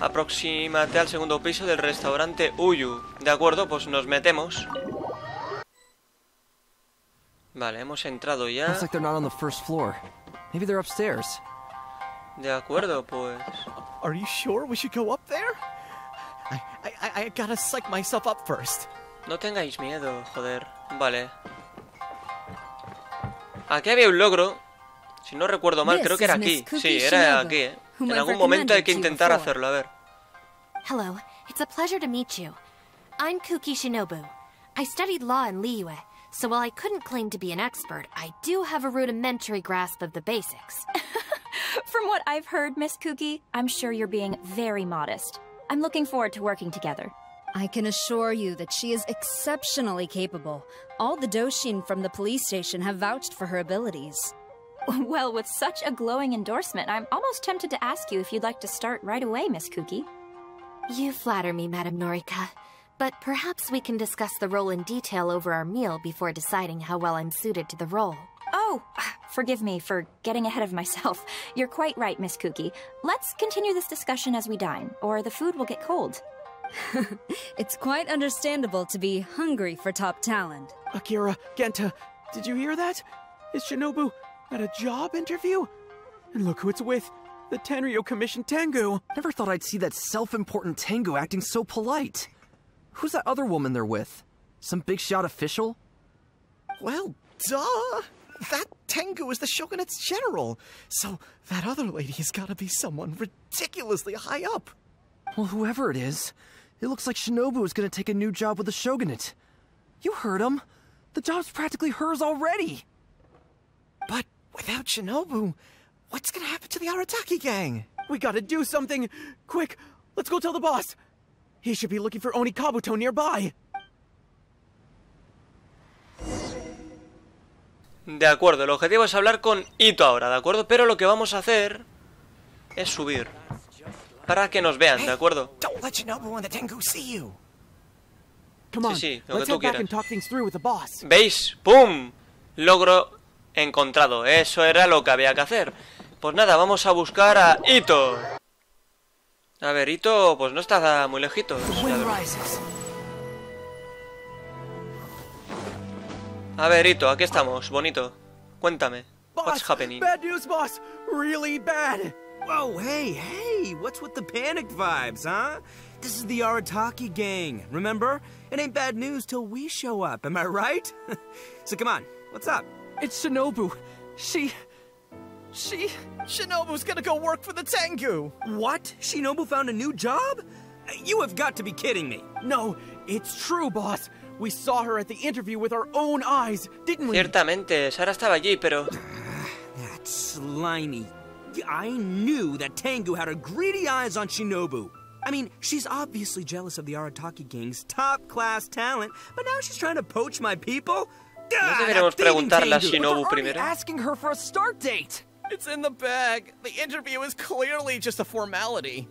Aproxímate al segundo piso del restaurante Uyu. De acuerdo, pues nos metemos. Vale, hemos entrado ya. Looks like they're not on the first floor. Maybe they're upstairs. De acuerdo, pues. Are you sure we should go up there? I gotta psych myself up first. No tengáis miedo, joder. Vale. Aquí había un logro. Si no recuerdo mal, creo que era aquí. Sí, era aquí, En algún momento hay que intentar hacerlo, a ver. Hello, it's a pleasure to meet you. I'm Kuki Shinobu. I studied law in Liyue, so while I couldn't claim to be an expert, I do have a rudimentary grasp of the basics. From what I've heard, Miss Kuki, I'm sure you're being very modest. I'm looking forward to working together. I can assure you that she is exceptionally capable. All the Doshin from the police station have vouched for her abilities. Well, with such a glowing endorsement, I'm almost tempted to ask you if you'd like to start right away, Miss Kuki. You flatter me, Madame Norika. But perhaps we can discuss the role in detail over our meal before deciding how well I'm suited to the role. Oh, forgive me for getting ahead of myself. You're quite right, Miss Kuki. Let's continue this discussion as we dine, or the food will get cold. It's quite understandable to be hungry for top talent. Akira, Genta, did you hear that? Is Shinobu at a job interview? And look who it's with, the Tenryo Commission Tengu. Never thought I'd see that self-important Tengu acting so polite. Who's that other woman they're with? Some big-shot official? Well, duh! That Tengu is the Shogunate's general, so that other lady has gotta be someone ridiculously high up. Well, whoever it is, it looks like Shinobu is gonna take a new job with the Shogunate. You heard him. The job's practically hers already. But without Shinobu, what's gonna happen to the Arataki gang? We gotta do something! Quick, let's go tell the boss! He should be looking for Oni Kabuto nearby. De acuerdo, el objetivo es hablar con Ito ahora, ¿de acuerdo? Pero lo que vamos a hacer es subir para que nos vean, ¿de acuerdo? Sí, lo que tú quieras. ¿Veis? ¡Pum! Logro encontrado. Eso era lo que había que hacer. Pues nada, vamos a buscar a Ito. A ver, Ito pues no está muy lejitos. A ver, Ito, aquí estamos, bonito. Cuéntame. What's happening? Bad news, boss. Really bad. Whoa, hey, what's with the panicked vibes, huh? This is the Arataki gang, remember? It ain't bad news till we show up, am I right? So come on, what's up? It's Shinobu. She... Shinobu's gonna go work for the Tengu. What? Shinobu found a new job? You have got to be kidding me. No, it's true, boss. We saw her at the interview with our own eyes, didn't we? Ciertamente, Sara estaba allí, pero... That slimy. I knew that Tengu had her greedy eyes on Shinobu. I mean, she's obviously jealous of the Arataki gang's top-class talent, but now she's trying to poach my people? ¿No deberíamos preguntarle a Shinobu primero? Asking her for a start date. It's in the bag. The interview is clearly just a formality.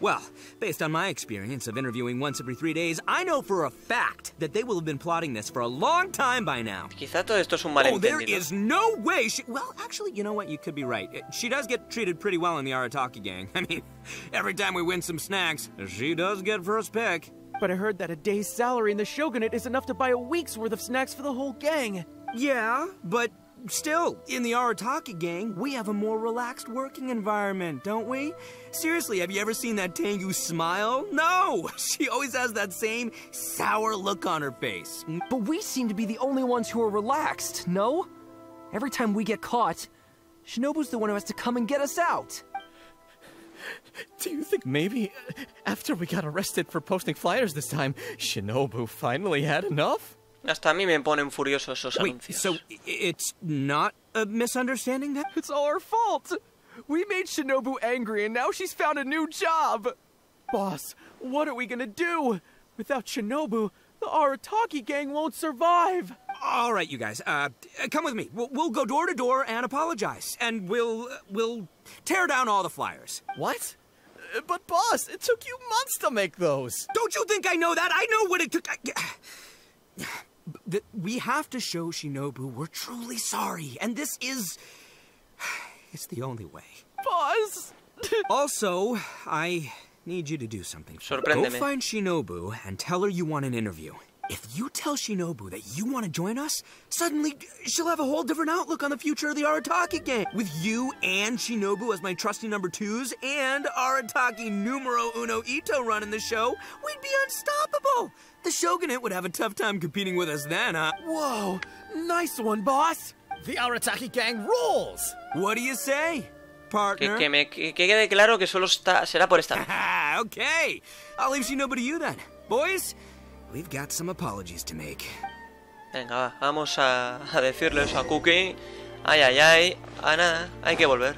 Well, based on my experience of interviewing once every 3 days, I know for a fact that they will have been plotting this for a long time by now. Quizá todo esto es un Oh, there malentendido. is no way she... Well, actually, you know what? You could be right. She does get treated pretty well in the Arataki gang. I mean, every time we win some snacks, she does get first pick. But I heard that a day's salary in the Shogunate is enough to buy a week's worth of snacks for the whole gang. Yeah, but still, in the Arataki gang, we have a more relaxed working environment, don't we? Seriously, have you ever seen that Tengu smile? No! She always has that same sour look on her face. But we seem to be the only ones who are relaxed, no? Every time we get caught, Shinobu's the one who has to come and get us out. Do you think maybe after we got arrested for posting flyers this time, Shinobu finally had enough? Hasta a mí me ponen furiosos esos Wait, anuncios. so it's not a misunderstanding then? It's all our fault. We made Shinobu angry and now she's found a new job. Boss, what are we gonna do? Without Shinobu, the Arataki gang won't survive. All right, you guys, come with me. We'll go door to door and apologize, and we'll tear down all the flyers. What? But boss, it took you months to make those. Don't you think I know that? I know what it took. We have to show Shinobu we're truly sorry, and this is... it's the only way. Boss! Also, I need you to do something. Sorpréndeme. Go find Shinobu and tell her you want an interview. If you tell Shinobu that you want to join us, suddenly she'll have a whole different outlook on the future of the Arataki gang. With you and Shinobu as my trusty number twos and Arataki numero uno Ito running the show, we'd be unstoppable. The Shogunate would have a tough time competing with us then, huh? Whoa, nice one, boss. The Arataki gang rules. What do you say, partner? Que quede claro que solo será por esta vez. Okay, I'll leave Shinobu to you then. Boys, we've got some apologies to make. Venga, va, vamos a decirle eso a Kuki. Ay, ay, ay. Ana, hay que volver.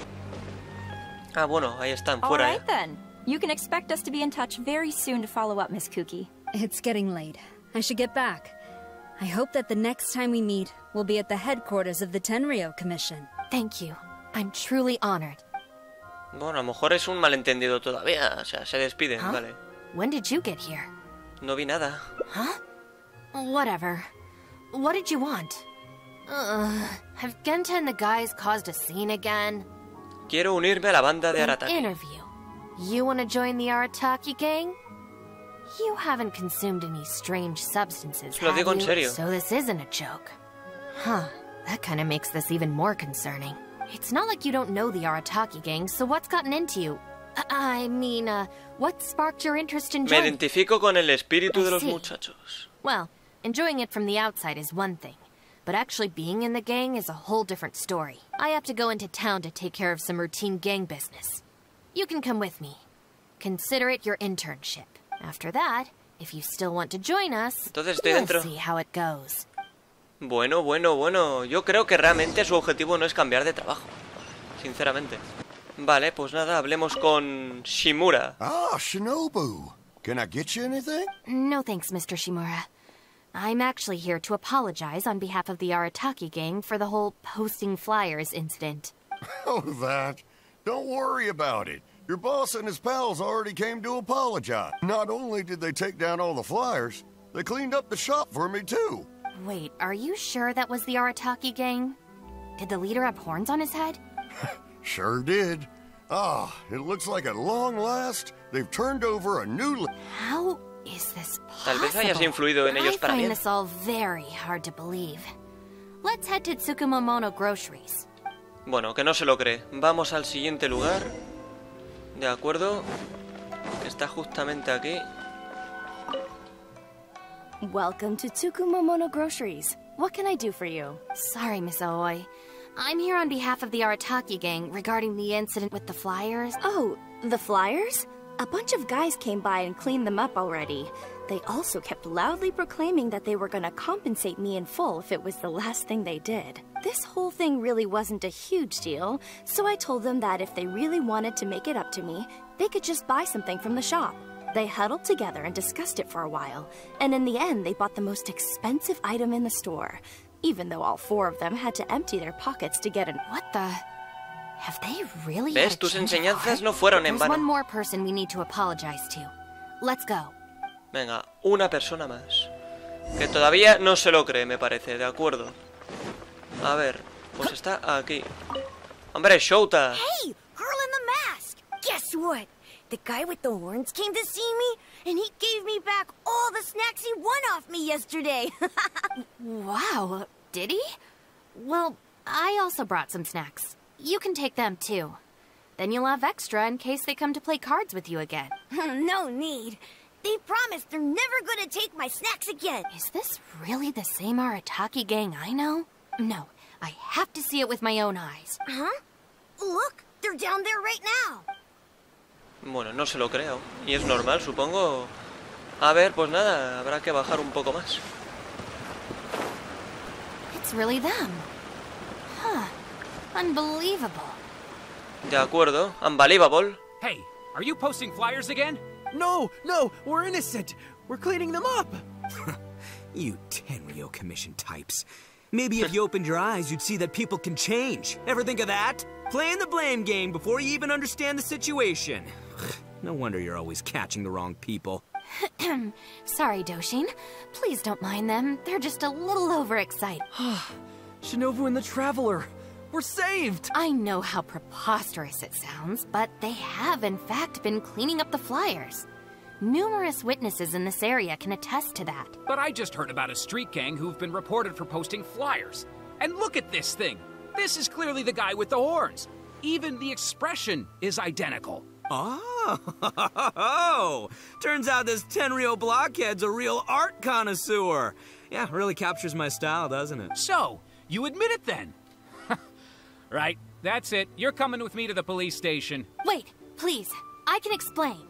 Ah, bueno, ahí están, All fuera. right, then. You can expect us to be in touch very soon to follow up, Miss Kuki. It's getting late. I should get back. I hope that the next time we meet, we'll be at the headquarters of the Tenryou Commission. Thank you. I'm truly honored. Bueno, a lo mejor es un malentendido todavía. O sea, se despiden, Huh? vale. When did you get here? No vi nada. Huh? Whatever. What did you want? Have Genta and the guys caused a scene again? Quiero unirme a la banda de An Arataki. interview. You want to join the Arataki gang? You haven't consumed any strange substances, Lo have digo en you? serio. So this isn't a joke. Huh. That kind of makes this even more concerning. It's not like you don't know the Arataki gang, so what's gotten into you? I mean, what sparked your interest in Me joining? identifico con el espíritu de I los see. muchachos. Well, enjoying it from the outside is one thing, but actually being in the gang is a whole different story. I have to go into town to take care of some routine gang business. You can come with me. Consider it your internship. After that, if you still want to join us, Entonces estoy we'll dentro. see how it goes. Bueno, bueno, bueno. Yo creo que realmente su objetivo no es cambiar de trabajo. Sinceramente. Vale, pues nada, hablemos con Shimura. Ah, Shinobu. Can I get you anything? No thanks, Mr. Shimura. I'm actually here to apologize on behalf of the Arataki gang for the whole posting flyers incident. Oh, that. Don't worry about it. Your boss and his pals already came to apologize. Not only did they take down all the flyers, they cleaned up the shop for me, too. Wait, are you sure that was the Arataki gang? Did the leader have horns on his head? Sure did. Ah, it looks like at long last, they've turned over a new... How is this Tal vez hayas possible? influido en ellos I para find bien. this all very hard to believe. Let's head to Tsukumomono Groceries. Bueno, que no se lo cree. Vamos al siguiente lugar. De acuerdo. Que está justamente aquí. Welcome to Tsukumomono Groceries. What can I do for you? Sorry, Miss Aoi. I'm here on behalf of the Arataki gang regarding the incident with the flyers. Oh, the flyers? A bunch of guys came by and cleaned them up already. They also kept loudly proclaiming that they were gonna compensate me in full if it was the last thing they did. This whole thing really wasn't a huge deal, so I told them that if they really wanted to make it up to me, they could just buy something from the shop. They huddled together and discussed it for a while, and in the end they bought the most expensive item in the store, even though all 4 of them had to empty their pockets to get an— What the? Have they really ¿Ves? had a Tus change of enseñanzas heart? no fueron en There's vano. one more person we need to apologize to. Let's go. Venga, una persona más. Que todavía no se lo cree, me parece, de acuerdo. A ver, pues está aquí. ¡Hombre, Shouta! Hey, girl in the mask! Guess what? The guy with the horns came to see me, and he gave me back all the snacks he won off me yesterday. Wow, did he? Well, I also brought some snacks. You can take them too. Then you'll have extra in case they come to play cards with you again. No need. They promised they're never gonna take my snacks again. Is this really the same Arataki gang I know? No, I have to see it with my own eyes. Huh? Look, they're down there right now. Bueno, no se lo creo. Y es normal, supongo. A ver, pues nada, habrá que bajar un poco más. It's really them. Huh. Unbelievable. De acuerdo, unbelievable. Hey, are you posting flyers again? No, we're innocent. We're cleaning them up. You Tenryo Commission types. Maybe if you opened your eyes, you'd see that people can change. Ever think of that? Playing the blame game before you even understand the situation. No wonder you're always catching the wrong people. Sorry, Doshin. Please don't mind them. They're just a little overexcited. Shinobu and the Traveler. We're saved! I know how preposterous it sounds, but they have in fact been cleaning up the flyers. Numerous witnesses in this area can attest to that. But I just heard about a street gang who've been reported for posting flyers. And look at this thing! This is clearly the guy with the horns. Even the expression is identical. Oh, turns out this Tenryo blockhead's a real art connoisseur. Yeah, really captures my style, doesn't it? So, you admit it then? Right, that's it. You're coming with me to the police station. Wait, please. I can explain.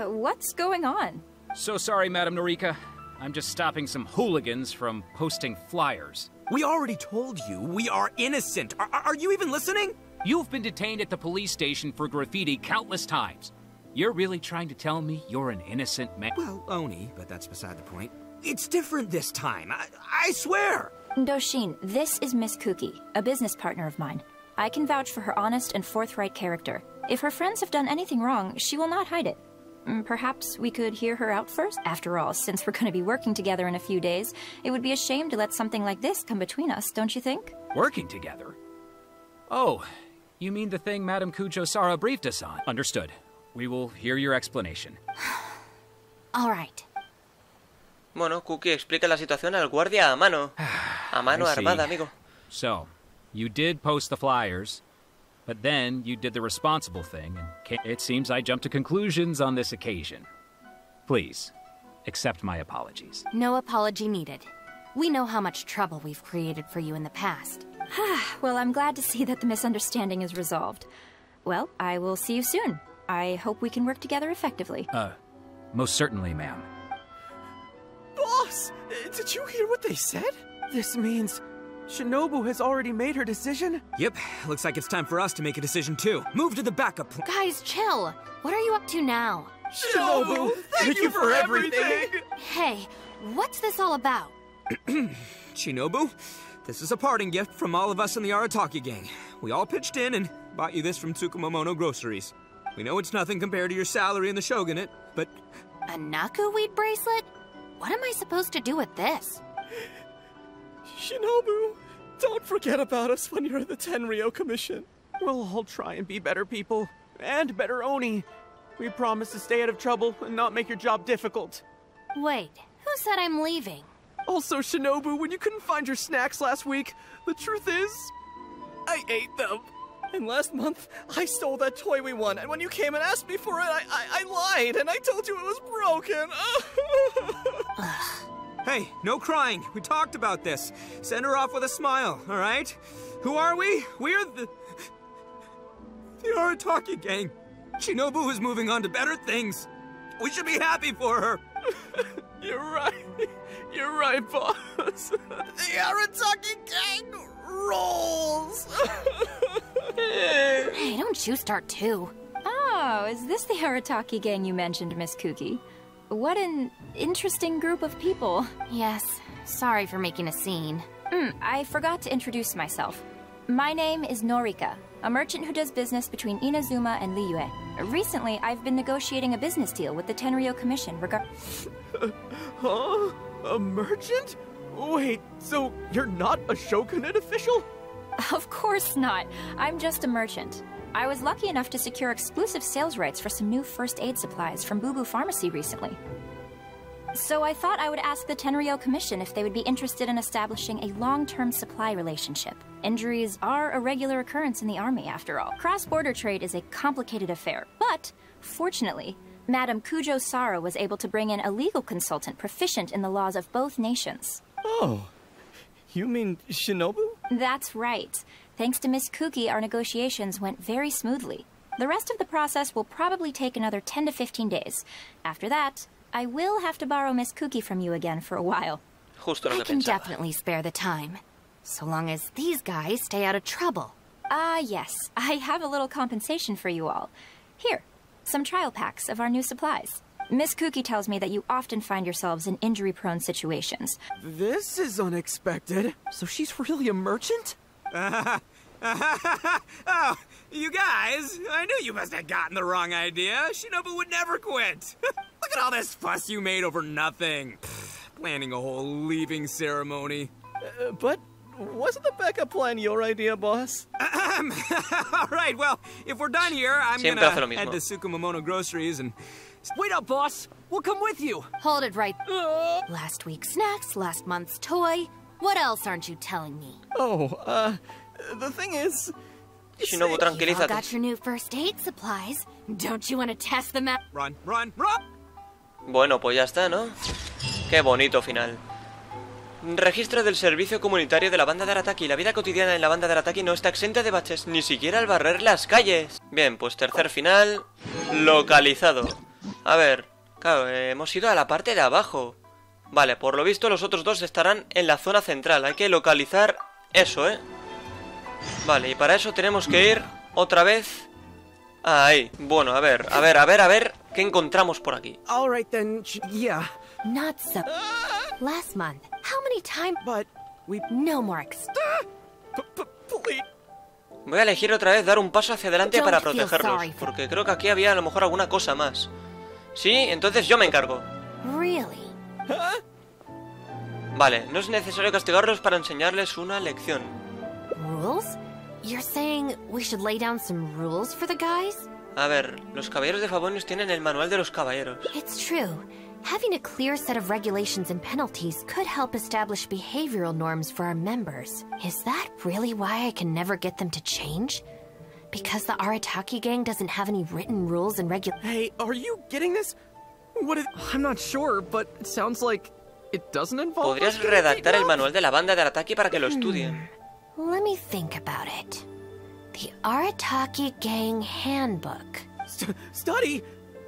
What's going on? So sorry, Madam Norika. I'm just stopping some hooligans from posting flyers. We already told you we are innocent. Are you even listening? You've been detained at the police station for graffiti countless times. You're really trying to tell me you're an innocent man? Well, Oni, but that's beside the point. It's different this time. I swear. Doshin, this is Miss Kuki, a business partner of mine. I can vouch for her honest and forthright character. If her friends have done anything wrong, she will not hide it. Perhaps we could hear her out first? After all, since we're going to be working together in a few days, it would be a shame to let something like this come between us, don't you think? Working together? Oh, you mean the thing Madam Kujo-Sara briefed us on? Understood. We will hear your explanation. All right. Bueno, Kuki explica la situación al guardia a mano. A mano armada, amigo. So, you did post the flyers, but then you did the responsible thing, and it seems I jumped to conclusions on this occasion. Please, accept my apologies. No apology needed. We know how much trouble we've created for you in the past. Well, I'm glad to see that the misunderstanding is resolved. Well, I will see you soon. I hope we can work together effectively. Most certainly, ma'am. Boss! Did you hear what they said? This means Shinobu has already made her decision? Yep, looks like it's time for us to make a decision too. Move to the backup point. Guys, chill. What are you up to now? Shinobu, thank you for everything! Hey, what's this all about? Shinobu, this is a parting gift from all of us in the Arataki gang. We all pitched in and bought you this from Tsukumomono Groceries. We know it's nothing compared to your salary in the shogunate, but... A Naku weed bracelet? What am I supposed to do with this? Shinobu, don't forget about us when you're at the Tenryo Commission. We'll all try and be better people, and better Oni. We promise to stay out of trouble and not make your job difficult. Wait, who said I'm leaving? Also, Shinobu, when you couldn't find your snacks last week, the truth is, I ate them. And last month, I stole that toy we won, and when you came and asked me for it, I lied, and I told you it was broken. Hey, no crying. We talked about this. Send her off with a smile, all right? Who are we? We're the Arataki gang. Shinobu is moving on to better things. We should be happy for her. You're right. You're right, boss. The Arataki gang rolls. Hey, don't you start too. Oh, is this the Arataki gang you mentioned, Miss Kuki? What an interesting group of people. Yes, sorry for making a scene. I forgot to introduce myself. My name is Norika, a merchant who does business between Inazuma and Liyue. Recently, I've been negotiating a business deal with the Tenryou Commission regarding... Huh? A merchant? Wait, so you're not a shogunate official? Of course not. I'm just a merchant. I was lucky enough to secure exclusive sales rights for some new first aid supplies from Boo Boo Pharmacy recently. So I thought I would ask the Tenryou Commission if they would be interested in establishing a long-term supply relationship. Injuries are a regular occurrence in the army, after all. Cross-border trade is a complicated affair, but fortunately, Madame Kujo Sara was able to bring in a legal consultant proficient in the laws of both nations. Oh, you mean Shinobu? That's right. Thanks to Miss Kuki, our negotiations went very smoothly. The rest of the process will probably take another 10 to 15 days. After that, I will have to borrow Miss Kuki from you again for a while. Justo lo que I can pensaba. definitely spare the time, so long as these guys stay out of trouble. Yes. I have a little compensation for you all. Here, some trial packs of our new supplies. Miss Kuki tells me that you often find yourselves in injury-prone situations. This is unexpected. So she's really a merchant? Oh, you guys, I knew you must have gotten the wrong idea. Shinobu would never quit. Look at all this fuss you made over nothing. Planning a whole leaving ceremony. But wasn't the backup plan your idea, boss? All right, well, if we're done here, I'm Siempre gonna hace lo mismo. head to Tsukumomono Groceries and... Wait up, boss! We'll come with you! Hold it right. Last week's snacks, last month's toy. What else aren't you telling me? Oh, the thing is... Shinobu, You all tranquilízate. got your new first aid supplies. Don't you want to test them out? Run! Bueno, pues ya está, ¿no? Qué bonito final. Registro del servicio comunitario de la Banda de Arataki. La vida cotidiana en la Banda de Arataki no está exenta de baches, ni siquiera al barrer las calles. Bien, pues tercer final localizado. A ver, claro, hemos ido a la parte de abajo. Vale, por lo visto los otros dos estarán en la zona central. Hay que localizar eso, ¿eh? Vale, y para eso tenemos que ir otra vez ahí. Bueno, a ver qué encontramos por aquí. All right then, yeah. Not so. Last month, how many times? But we... No more Please. Voy a elegir otra vez dar un paso hacia adelante para Don't feel protegerlos, sorry for- porque creo que aquí había a lo mejor alguna cosa más. Sí, entonces yo me encargo. Really? Vale, no es necesario castigarlos para enseñarles una lección. Rules? You're saying we should lay down some rules for the guys? A ver, los caballeros de Favonius tienen el manual de los caballeros. It's true. Having a clear set of regulations and penalties could help establish behavioral norms for our members. Is that really why I can never get them to change? Because the Arataki gang doesn't have any written rules and regulations? Hey, are you getting this? What is... I'm not sure, but it sounds like it doesn't involve... Podrías redactar el manual de la Banda de Arataki para que lo estudien. Let me think about it. The Arataki gang handbook. Study?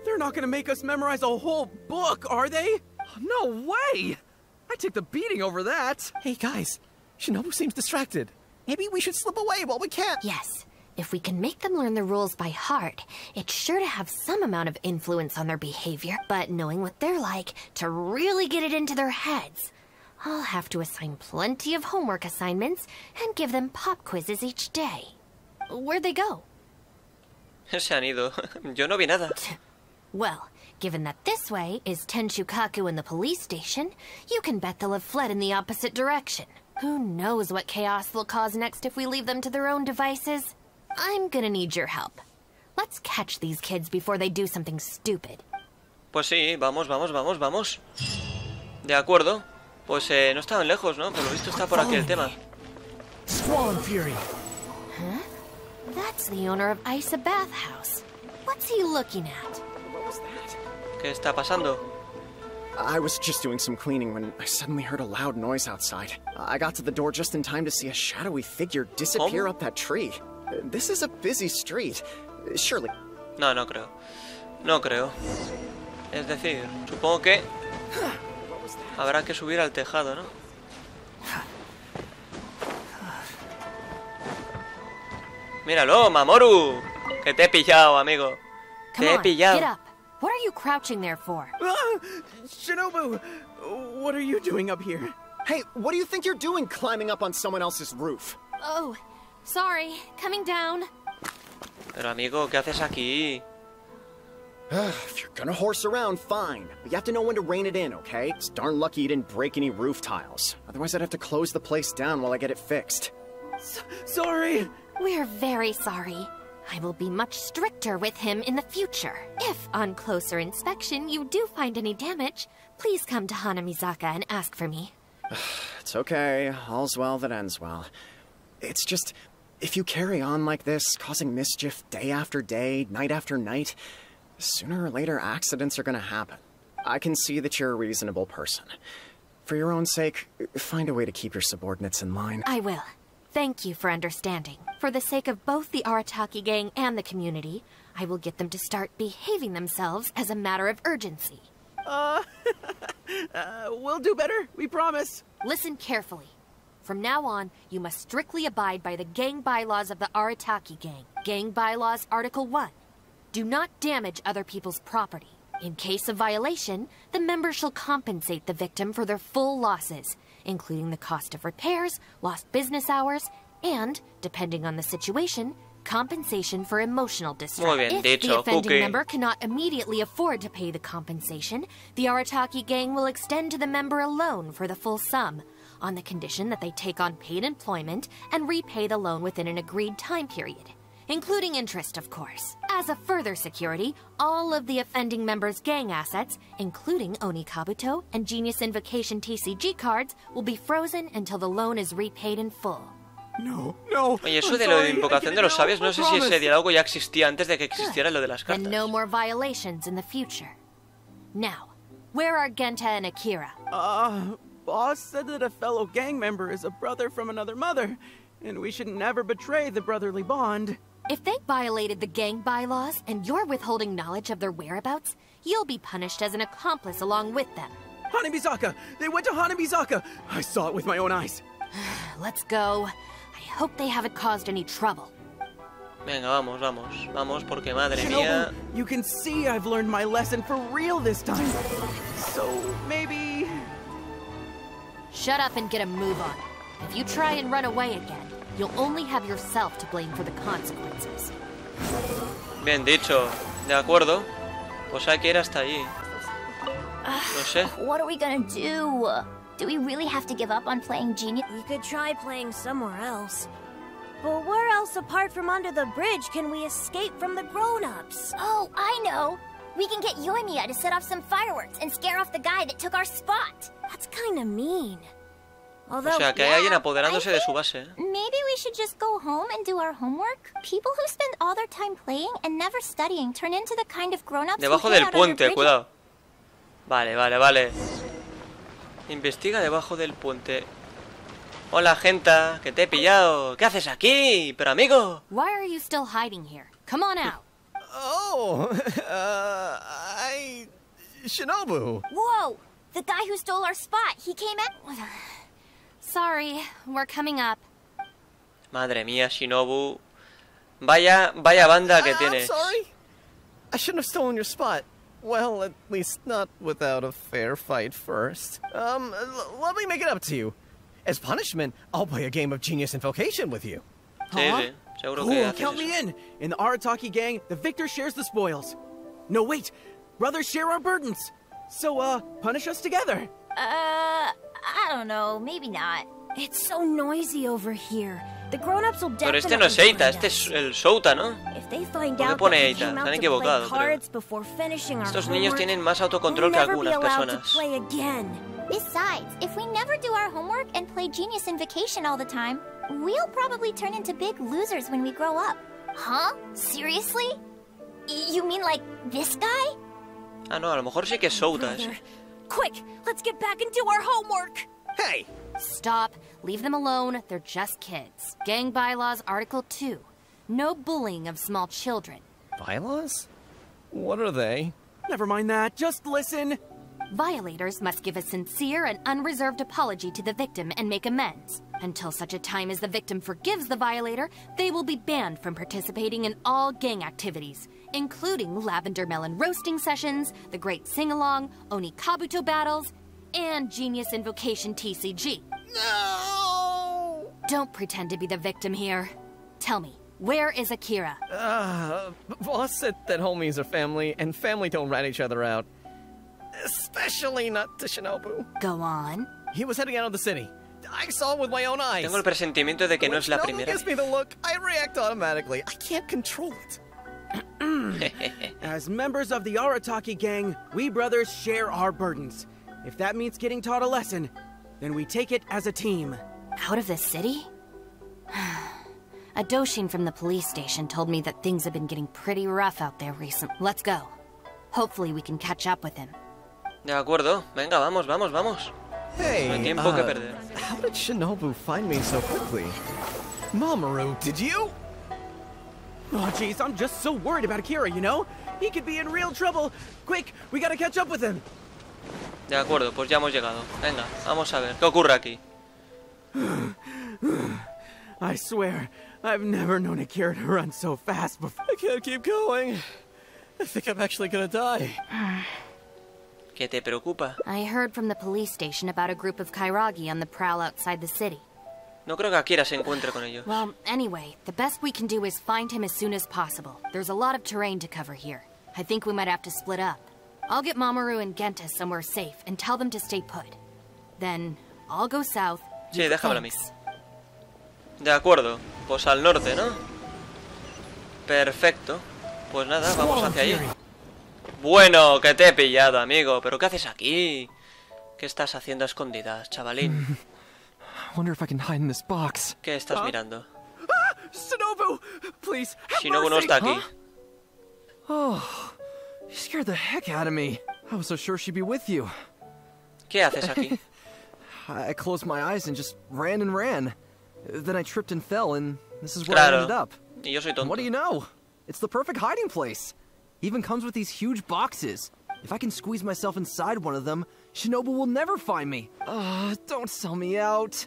They're not gonna make us memorize a whole book, are they? No way! I took the beating over that. Hey, guys. Shinobu seems distracted. Maybe we should slip away while we can. Yes. If we can make them learn the rules by heart, it's sure to have some amount of influence on their behavior. But knowing what they're like, to really get it into their heads, I'll have to assign plenty of homework assignments and give them pop quizzes each day. Where'd they go? Se han ido. Yo no vi nada. Well, given that this way is Tenshukaku and the police station, you can bet they'll have fled in the opposite direction. Who knows what chaos they'll cause next if we leave them to their own devices? I'm gonna need your help. Let's catch these kids before they do something stupid. Pues sí, vamos. De acuerdo. Pues no estaban lejos, ¿no? Por lo visto está por aquí el tema. Squall and Fury. Huh? That's the owner of Isa Bathhouse. What's he looking at? ¿Qué está pasando? I was just doing some cleaning when I suddenly heard a loud noise outside. I got to the door just in time to see a shadowy figure disappear up that tree. This is a busy street. Surely... No, no creo. No creo. Es decir, supongo que habrá que subir al tejado, ¿no? Míralo, Mamoru. Que te he pillado, amigo. Te he pillado. Get up. What are you crouching there for? Shinobu, what are you doing up here? Hey, what do you think you're doing climbing up on someone else's roof? Oh, sorry. Coming down. Pero amigo, ¿qué haces aquí? If you're gonna horse around, fine. But you have to know when to rein it in, okay? It's darn lucky you didn't break any roof tiles. Otherwise, I'd have to close the place down while I get it fixed. Sorry. We're very sorry. I will be much stricter with him in the future. If, on closer inspection, you do find any damage, please come to Hanamizaka and ask for me. It's okay. All's well that ends well. It's just, if you carry on like this, causing mischief day after day, night after night, sooner or later accidents are gonna happen. I can see that you're a reasonable person. For your own sake, find a way to keep your subordinates in line. I will. Thank you for understanding. For the sake of both the Arataki gang and the community, I will get them to start behaving themselves as a matter of urgency. We'll do better, we promise. Listen carefully. From now on, you must strictly abide by the gang bylaws of the Arataki gang. Gang bylaws Article 1. Do not damage other people's property. In case of violation, the member shall compensate the victim for their full losses, including the cost of repairs, lost business hours, and, depending on the situation, compensation for emotional distress. Muy bien If dicho, the offending Kuki. member cannot immediately afford to pay the compensation, the Arataki gang will extend to the member a loan for the full sum, on the condition that they take on paid employment and repay the loan within an agreed time period, including interest, of course. As a further security, all of the offending member's gang assets, including Oni Kabuto and Genius Invocation TCG cards, will be frozen until the loan is repaid in full. No. Oye, eso de lo de invocación de los sabios, no sé si ese diálogo ya existía antes de que existiera lo de las Then cartas. no more violations in the future. Now, where are Genta and Akira? Boss said that a fellow gang member is a brother from another mother, and we should never betray the brotherly bond. If they violated the gang bylaws and you're withholding knowledge of their whereabouts, you'll be punished as an accomplice along with them. Hanamizaka! They went to Hanamizaka! I saw it with my own eyes. Let's go. I hope they haven't caused any trouble. Venga, vamos, vamos. Vamos, porque madre Shinobu, mía. you can see I've learned my lesson for real this time. So, maybe... Shut up and get a move on. If you try and run away again, you'll only have yourself to blame for the consequences. Bien dicho. De acuerdo. Pues hay que ir hasta allí. No sé. What are we gonna do? Do we really have to give up on playing Genius? We could try playing somewhere else. But where else apart from under the bridge can we escape from the grown-ups? Oh, I know! We can get Yoimiya to set off some fireworks and scare off the guy that took our spot. That's kinda mean. O sea, que hay alguien apoderándose de su base. Maybe we should just go home and do our homework? People who spend all their time playing and never studying turn into the kind of grown-ups who Debajo hang del out under puente, bridges. cuidado. Vale. Investiga debajo del puente. Hola, gente, que te he pillado. ¿Qué haces aquí? Pero amigo. Why are you still hiding here? Come on out. Oh, Shinobu. Whoa! The guy who stole our spot, he came in... Sorry, we're coming up. Madre mía, Shinobu. Vaya banda que I'm tienes. sorry. I shouldn't have stolen your spot. Well, at least not without a fair fight first. Let me make it up to you. As punishment, I'll play a game of Genius Invocation with you. Sí, seguro que Cool, haces count me eso. in. In the Arataki gang, the victor shares the spoils. No, wait. Brothers share our burdens. So, punish us together. I don't know. Maybe not. It's so noisy over here. The grown-ups will Pero definitely este no es find Eita, este us. es el Souta, ¿no? If they find ¿Por qué out pone that we Eita? came Se out han to equivocado, play creo. cards before finishing our Estos niños homework, tienen más autocontrol we'll que never algunas be allowed personas. to play again. Besides, if we never do our homework and play Genius Invocation all the time, we'll probably turn into big losers when we grow up. Huh? Seriously? You mean like this guy? Ah, no, a lo mejor sí que es Souta ese. Quick, let's get back and do our homework! Hey! Stop. Leave them alone. They're just kids. Gang bylaws, Article 2. No bullying of small children. Bylaws? What are they? Never mind that. Just listen. Violators must give a sincere and unreserved apology to the victim and make amends. Until such a time as the victim forgives the violator, they will be banned from participating in all gang activities, including lavender melon roasting sessions, the Great Sing-Along, Oni Kabuto battles, and Genius Invocation TCG. No! Don't pretend to be the victim here. Tell me, where is Akira? Boss said that homies are family, and family don't rat each other out. Especially not to Shinobu. Go on. He was heading out of the city. I saw it with my own eyes. Tengo el presentimiento de que no es la primera. When Shinobu gives me the look, I react automatically. I can't control it. As members of the Arataki gang, we brothers share our burdens. If that means getting taught a lesson, then we take it as a team. Out of the city? A Doshin from the police station told me that things have been getting pretty rough out there recently. Let's go. Hopefully we can catch up with him. De acuerdo. Venga, vamos, vamos, vamos. Hey, no hay tiempo que perder. How did Shinobu find me so quickly? Mamoru, did you? Oh, jeez, I'm just so worried about Akira, you know? He could be in real trouble. Quick, we gotta catch up with him. De acuerdo, pues ya hemos llegado. Venga, vamos a ver. ¿Qué ocurre aquí? I swear, I've never known Akira to run so fast before. I can't keep going. I think I'm actually gonna die. ¿Qué te preocupa? I heard from the police station about a group of Kairagi on the prowl outside the city. No creo que Akira se encuentre con ellos. Well, anyway, the best we can do is find him as soon as possible. There's a lot of terrain to cover here. I think we might have to split up. I'll get Mamoru and Genta somewhere safe and tell them to stay put. Then, I'll go south. Sí, déjamelo a mí. De acuerdo, pues al norte, ¿no? Perfecto. Pues nada, vamos hacia allí. Bueno, que te he pillado, amigo. ¿Pero qué haces aquí? ¿Qué estás haciendo a escondidas, chavalín? Wonder if I can hide in this box. ¿Qué estás mirando? Shinobu, please. Shinobu no está aquí. Oh, you scared the heck out of me. I was so sure she'd be with you. ¿Qué haces aquí? I closed my eyes and just ran and ran. Then I tripped and fell, and this is where I ended up. Y yo soy tonto. What do you know? It's the perfect hiding place. Even comes with these huge boxes. If I can squeeze myself inside one of them, Shinobu will never find me. Don't sell me out.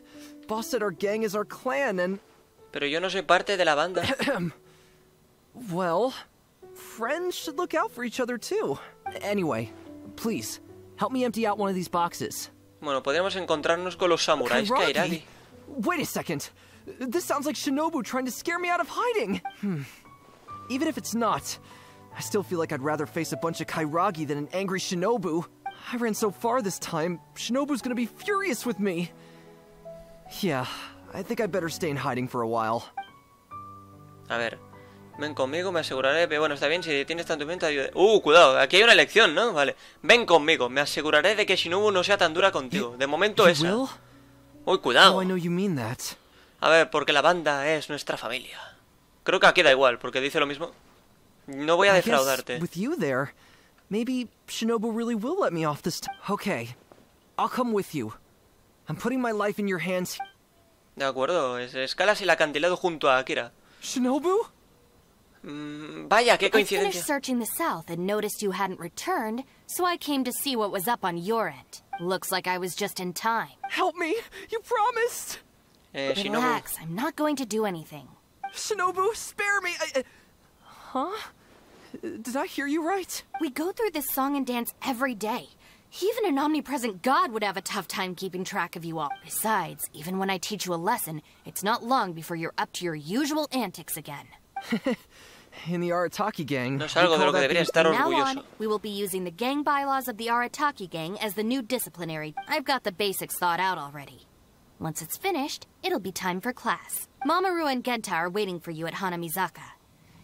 Boss said our gang is our clan and... Pero yo no soy parte de la banda. Well, friends should look out for each other too. Anyway, please, help me empty out one of these boxes. Bueno, podríamos encontrarnos con los samuráis Kairagi. Wait a second. This sounds like Shinobu trying to scare me out of hiding. Even if it's not, I still feel like I'd rather face a bunch of Kairagi than an angry Shinobu. I ran so far this time, Shinobu's gonna be furious with me. Yeah, I think I better stay in hiding for a while. A ver, ven conmigo, me aseguraré... Bueno, está bien, si tienes tanto mente, ayuda... cuidado, aquí hay una elección, ¿no? Vale, ven conmigo, me aseguraré de que Shinobu no sea tan dura contigo. De momento esa. Uy, cuidado. A ver, porque la banda es nuestra familia. Creo que aquí da igual, porque dice lo mismo. No voy a defraudarte. With you there, maybe Shinobu really will let me off this time. Okay, I'll come with you. I'm putting my life in your hands. De acuerdo, escalas el acantilado junto a Akira. Shinobu? Vaya, qué coincidencia. I finished searching the south and noticed you hadn't returned, so I came to see what was up on your end. Looks like I was just in time. Help me! You promised! Relax, I'm not going to do anything. Shinobu, spare me! Huh? Did I hear you right? We go through this song and dance every day. Even an omnipresent god would have a tough time keeping track of you all. Besides, even when I teach you a lesson, it's not long before you're up to your usual antics again. In the Arataki gang, no es algo de lo que debería estar orgulloso. Now on, we will be using the gang bylaws of the Arataki gang as the new disciplinary. I've got the basics thought out already. Once it's finished, it'll be time for class. Mamoru and Genta are waiting for you at Hanamizaka.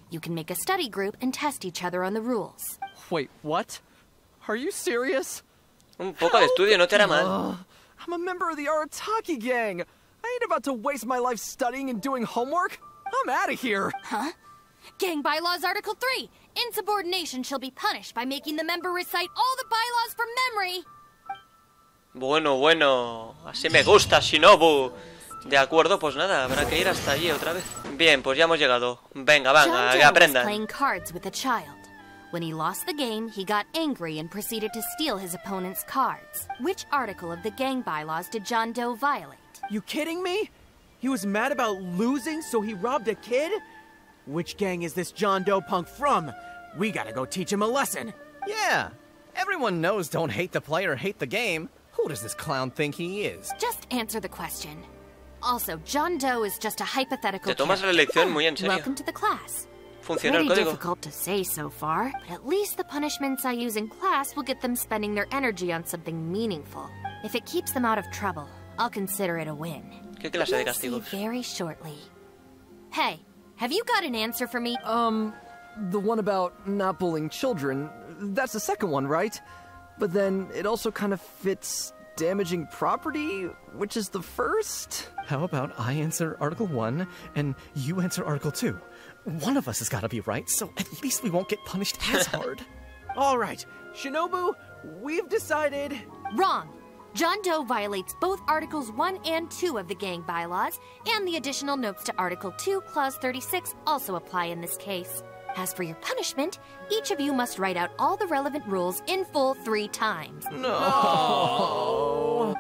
You can make a study group and test each other on the rules. Wait, what? Are you serious? Un poco de estudio no te hará mal. I'm a member of the Arataki gang. I ain't about to waste my life studying and doing homework. I'm out of here. Huh? Gang Bylaws Article 3. Insubordination shall be punished by making the member recite all the bylaws from memory. Bueno, así me gusta, Shinobu. De acuerdo, pues nada, habrá que ir hasta allí otra vez. Bien, pues ya hemos llegado. Venga, que aprendan. When he lost the game, he got angry and proceeded to steal his opponent's cards. Which article of the gang bylaws did John Doe violate? You kidding me? He was mad about losing, so he robbed a kid? Which gang is this John Doe punk from? We gotta go teach him a lesson. Yeah, everyone knows don't hate the player, hate the game. Who does this clown think he is? Just answer the question. Also, John Doe is just a hypothetical. Te tomas la lección muy en serio. Welcome to the class. Funciona el Pretty código. difficult to say so far, but at least the punishments I use in class will get them spending their energy on something meaningful. If it keeps them out of trouble, I'll consider it a win. ¿Qué clase de castigos? See very shortly. Hey, have you got an answer for me? The one about not bullying children, that's the second one, right? But then it also kind of fits damaging property, which is the first? How about I answer Article 1 and you answer Article 2? One of us has got to be right, so at least we won't get punished as hard. All right, Shinobu, we've decided... Wrong. John Doe violates both Articles 1 and 2 of the gang bylaws, and the additional notes to Article 2, Clause 36 also apply in this case. As for your punishment, each of you must write out all the relevant rules in full 3 times. No.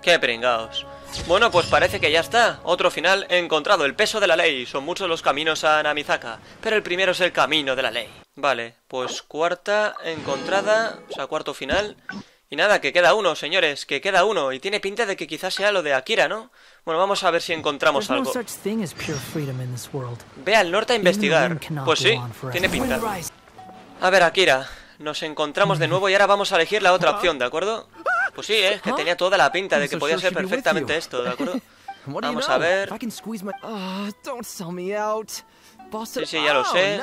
¡Qué pringaos! Bueno, pues parece que ya está. Otro final encontrado. El peso de la ley. Son muchos los caminos a Namizaka, pero el primero es el camino de la ley. Vale, pues cuarta encontrada. O sea, cuarto final. Y nada, que queda uno, señores. Que queda uno. Y tiene pinta de que quizás sea lo de Akira, ¿no? Bueno, vamos a ver si encontramos algo. Ve al norte a investigar. Pues sí, tiene pinta. A ver, Akira. Nos encontramos de nuevo y ahora vamos a elegir la otra opción, ¿de acuerdo? Pues sí, que tenía toda la pinta de que podía ser perfectamente esto, ¿de acuerdo? Vamos a ver. Sí, ya lo sé.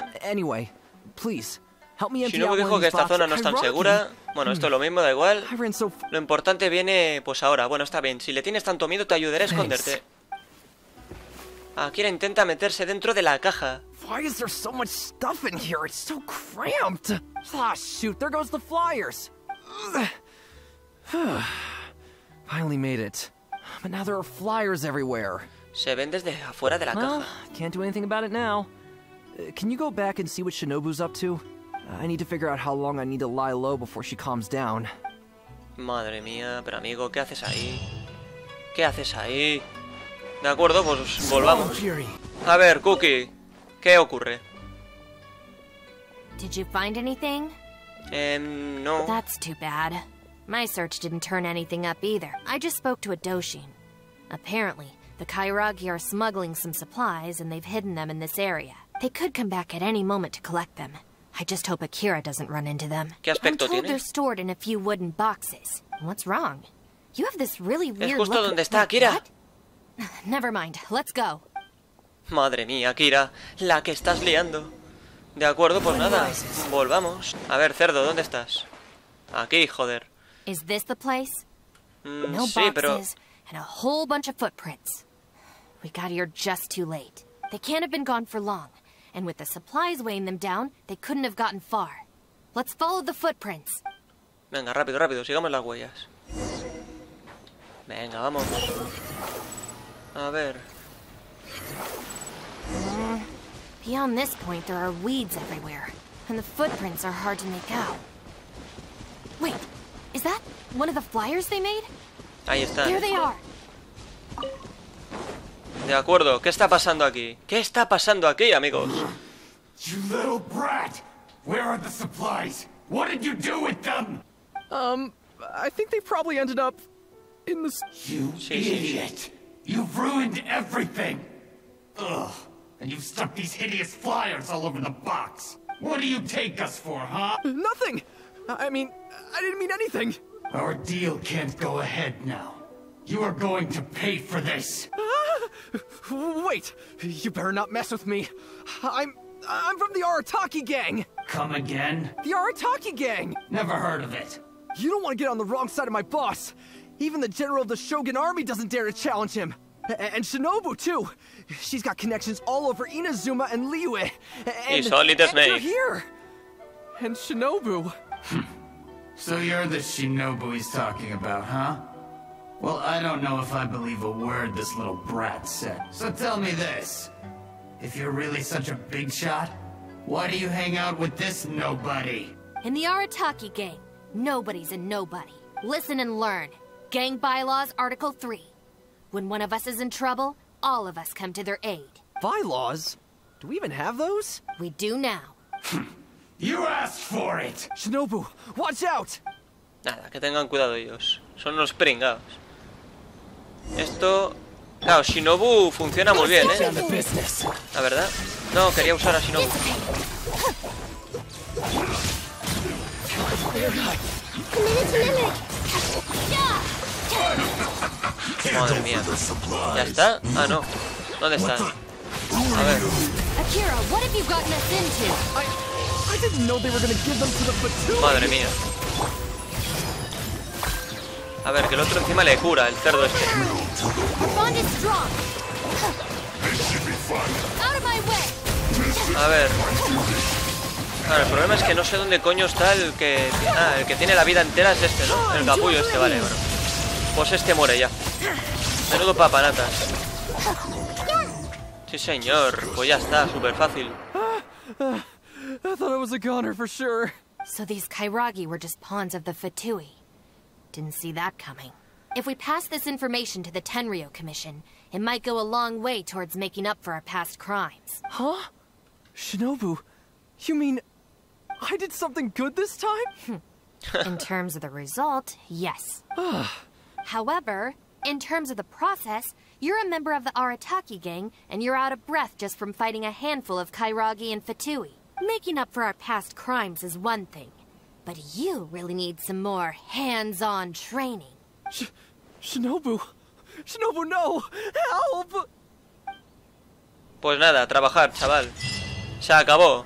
Shinobu dijo que esta zona no es tan segura. Bueno, esto es lo mismo, da igual. Lo importante viene, pues ahora. Bueno, está bien. Si le tienes tanto miedo, te ayudaré a esconderte. Akira intenta meterse dentro de la caja. Why is there so much stuff in here? It's so cramped. Ah, shoot, there goes the flyers. Finally made it. But now there are flyers everywhere. Se ven desde afuera de la caja. Can't do anything about it now. Can you go back and see what Shinobu's up to? I need to figure out how long I need to lie low before she calms down. Madre mía, pero amigo, ¿qué haces ahí? ¿Qué haces ahí? De acuerdo, pues volvamos. A ver, Kuki, ¿qué ocurre? Did you find anything? No. That's too bad. My search didn't turn anything up either. I just spoke to a Doshin. Apparently, the Kairagi are smuggling some supplies and they've hidden them in this area. They could come back at any moment to collect them. I just hope Akira doesn't run into them. ¿Qué aspecto I'm told tiene? They're stored in a few wooden boxes. What's wrong? You have this really weird Es justo look. donde está Akira. What? Never mind. Let's go. Madre mía, Akira, la que estás liando. De acuerdo, pues nada, volvamos. A ver, cerdo, ¿dónde estás? Aquí, joder. Is this the place? No sí, boxes pero... and a whole bunch of footprints. We got here just too late. They can't have been gone for long, and with the supplies weighing them down, they couldn't have gotten far. Let's follow the footprints. Venga, rápido, rápido, sigamos las huellas. Venga, vamos. A ver. Beyond this point, there are weeds everywhere, and the footprints are hard to make out. Wait, is that one of the flyers they made? Ahí está. There they are. De acuerdo, ¿qué está pasando aquí? ¿Qué está pasando aquí, amigos? You little brat! Where are the supplies? What did you do with them? I think they probably ended up in the... You idiot! You've ruined everything! Ugh, and you've stuck these hideous flyers all over the box. What do you take us for, huh? Nothing! I mean, I didn't mean anything. Our deal can't go ahead now. You are going to pay for this. Wait, you better not mess with me. I'm from the Arataki gang. Come again? The Arataki gang. Never heard of it. You don't want to get on the wrong side of my boss. Even the general of the Shogun army doesn't dare to challenge him. And Shinobu, too. She's got connections all over Inazuma and Liyue. He's only the snake. You're here. And Shinobu. So you're the Shinobu he's talking about, huh? Well, I don't know if I believe a word this little brat said. So tell me this. If you're really such a big shot, why do you hang out with this nobody? In the Arataki gang, nobody's a nobody. Listen and learn. Gang bylaws, Article 3. When one of us is in trouble, all of us come to their aid. Bylaws? Do we even have those? We do now. You asked for it! Shinobu, watch out! Nada, que tengan cuidado ellos. Son unos pringados. Esto... Claro, Shinobu funciona muy bien, ¿eh? La verdad. No, quería usar a Shinobu. Madre mía. ¿Ya está? Ah, no. ¿Dónde está? A ver. Madre mía. A ver, que el otro encima le cura, el cerdo este. A ver. Claro, el problema es que no sé dónde coño está el que... Ah, el que tiene la vida entera es este, ¿no? El capullo este, vale, bueno. Pues este muere ya. Menudo papanatas. Sí, señor. Pues ya está, súper fácil. I thought I was a goner for sure. So these Kairagi were just pawns of the Fatui. Didn't see that coming. If we pass this information to the Tenryo Commission, it might go a long way towards making up for our past crimes. Huh? Shinobu, you mean I did something good this time? In terms of the result, yes. However, in terms of the process, you're a member of the Arataki gang, and you're out of breath just from fighting a handful of Kairagi and Fatui. Making up for our past crimes is one thing, but you really need some more hands-on training. Shinobu! Shinobu, no! Help! Pues nada, a trabajar, chaval. Se acabó.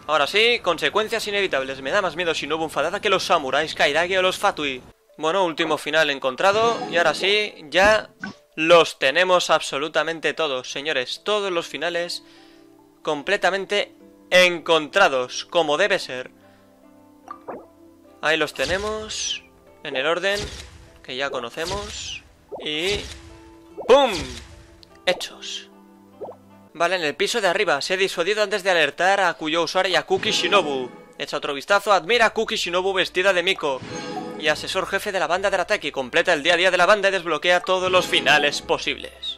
Ahora sí, consecuencias inevitables. Me da más miedo Shinobu enfadada que los samuráis, Kairagi o los Fatui. Bueno, último final encontrado. Y ahora sí, ya los tenemos absolutamente todos, señores. Todos los finales completamente encontrados, como debe ser. Ahí los tenemos, en el orden que ya conocemos. Y... ¡pum! Hechos. Vale, en el piso de arriba. Se ha disuadido antes de alertar a cuyo usuario y a Kuki Shinobu. Echa otro vistazo. Admira a Kuki Shinobu vestida de Miko. Y asesor jefe de la banda de Arataki. Completa el día a día de la banda y desbloquea todos los finales posibles.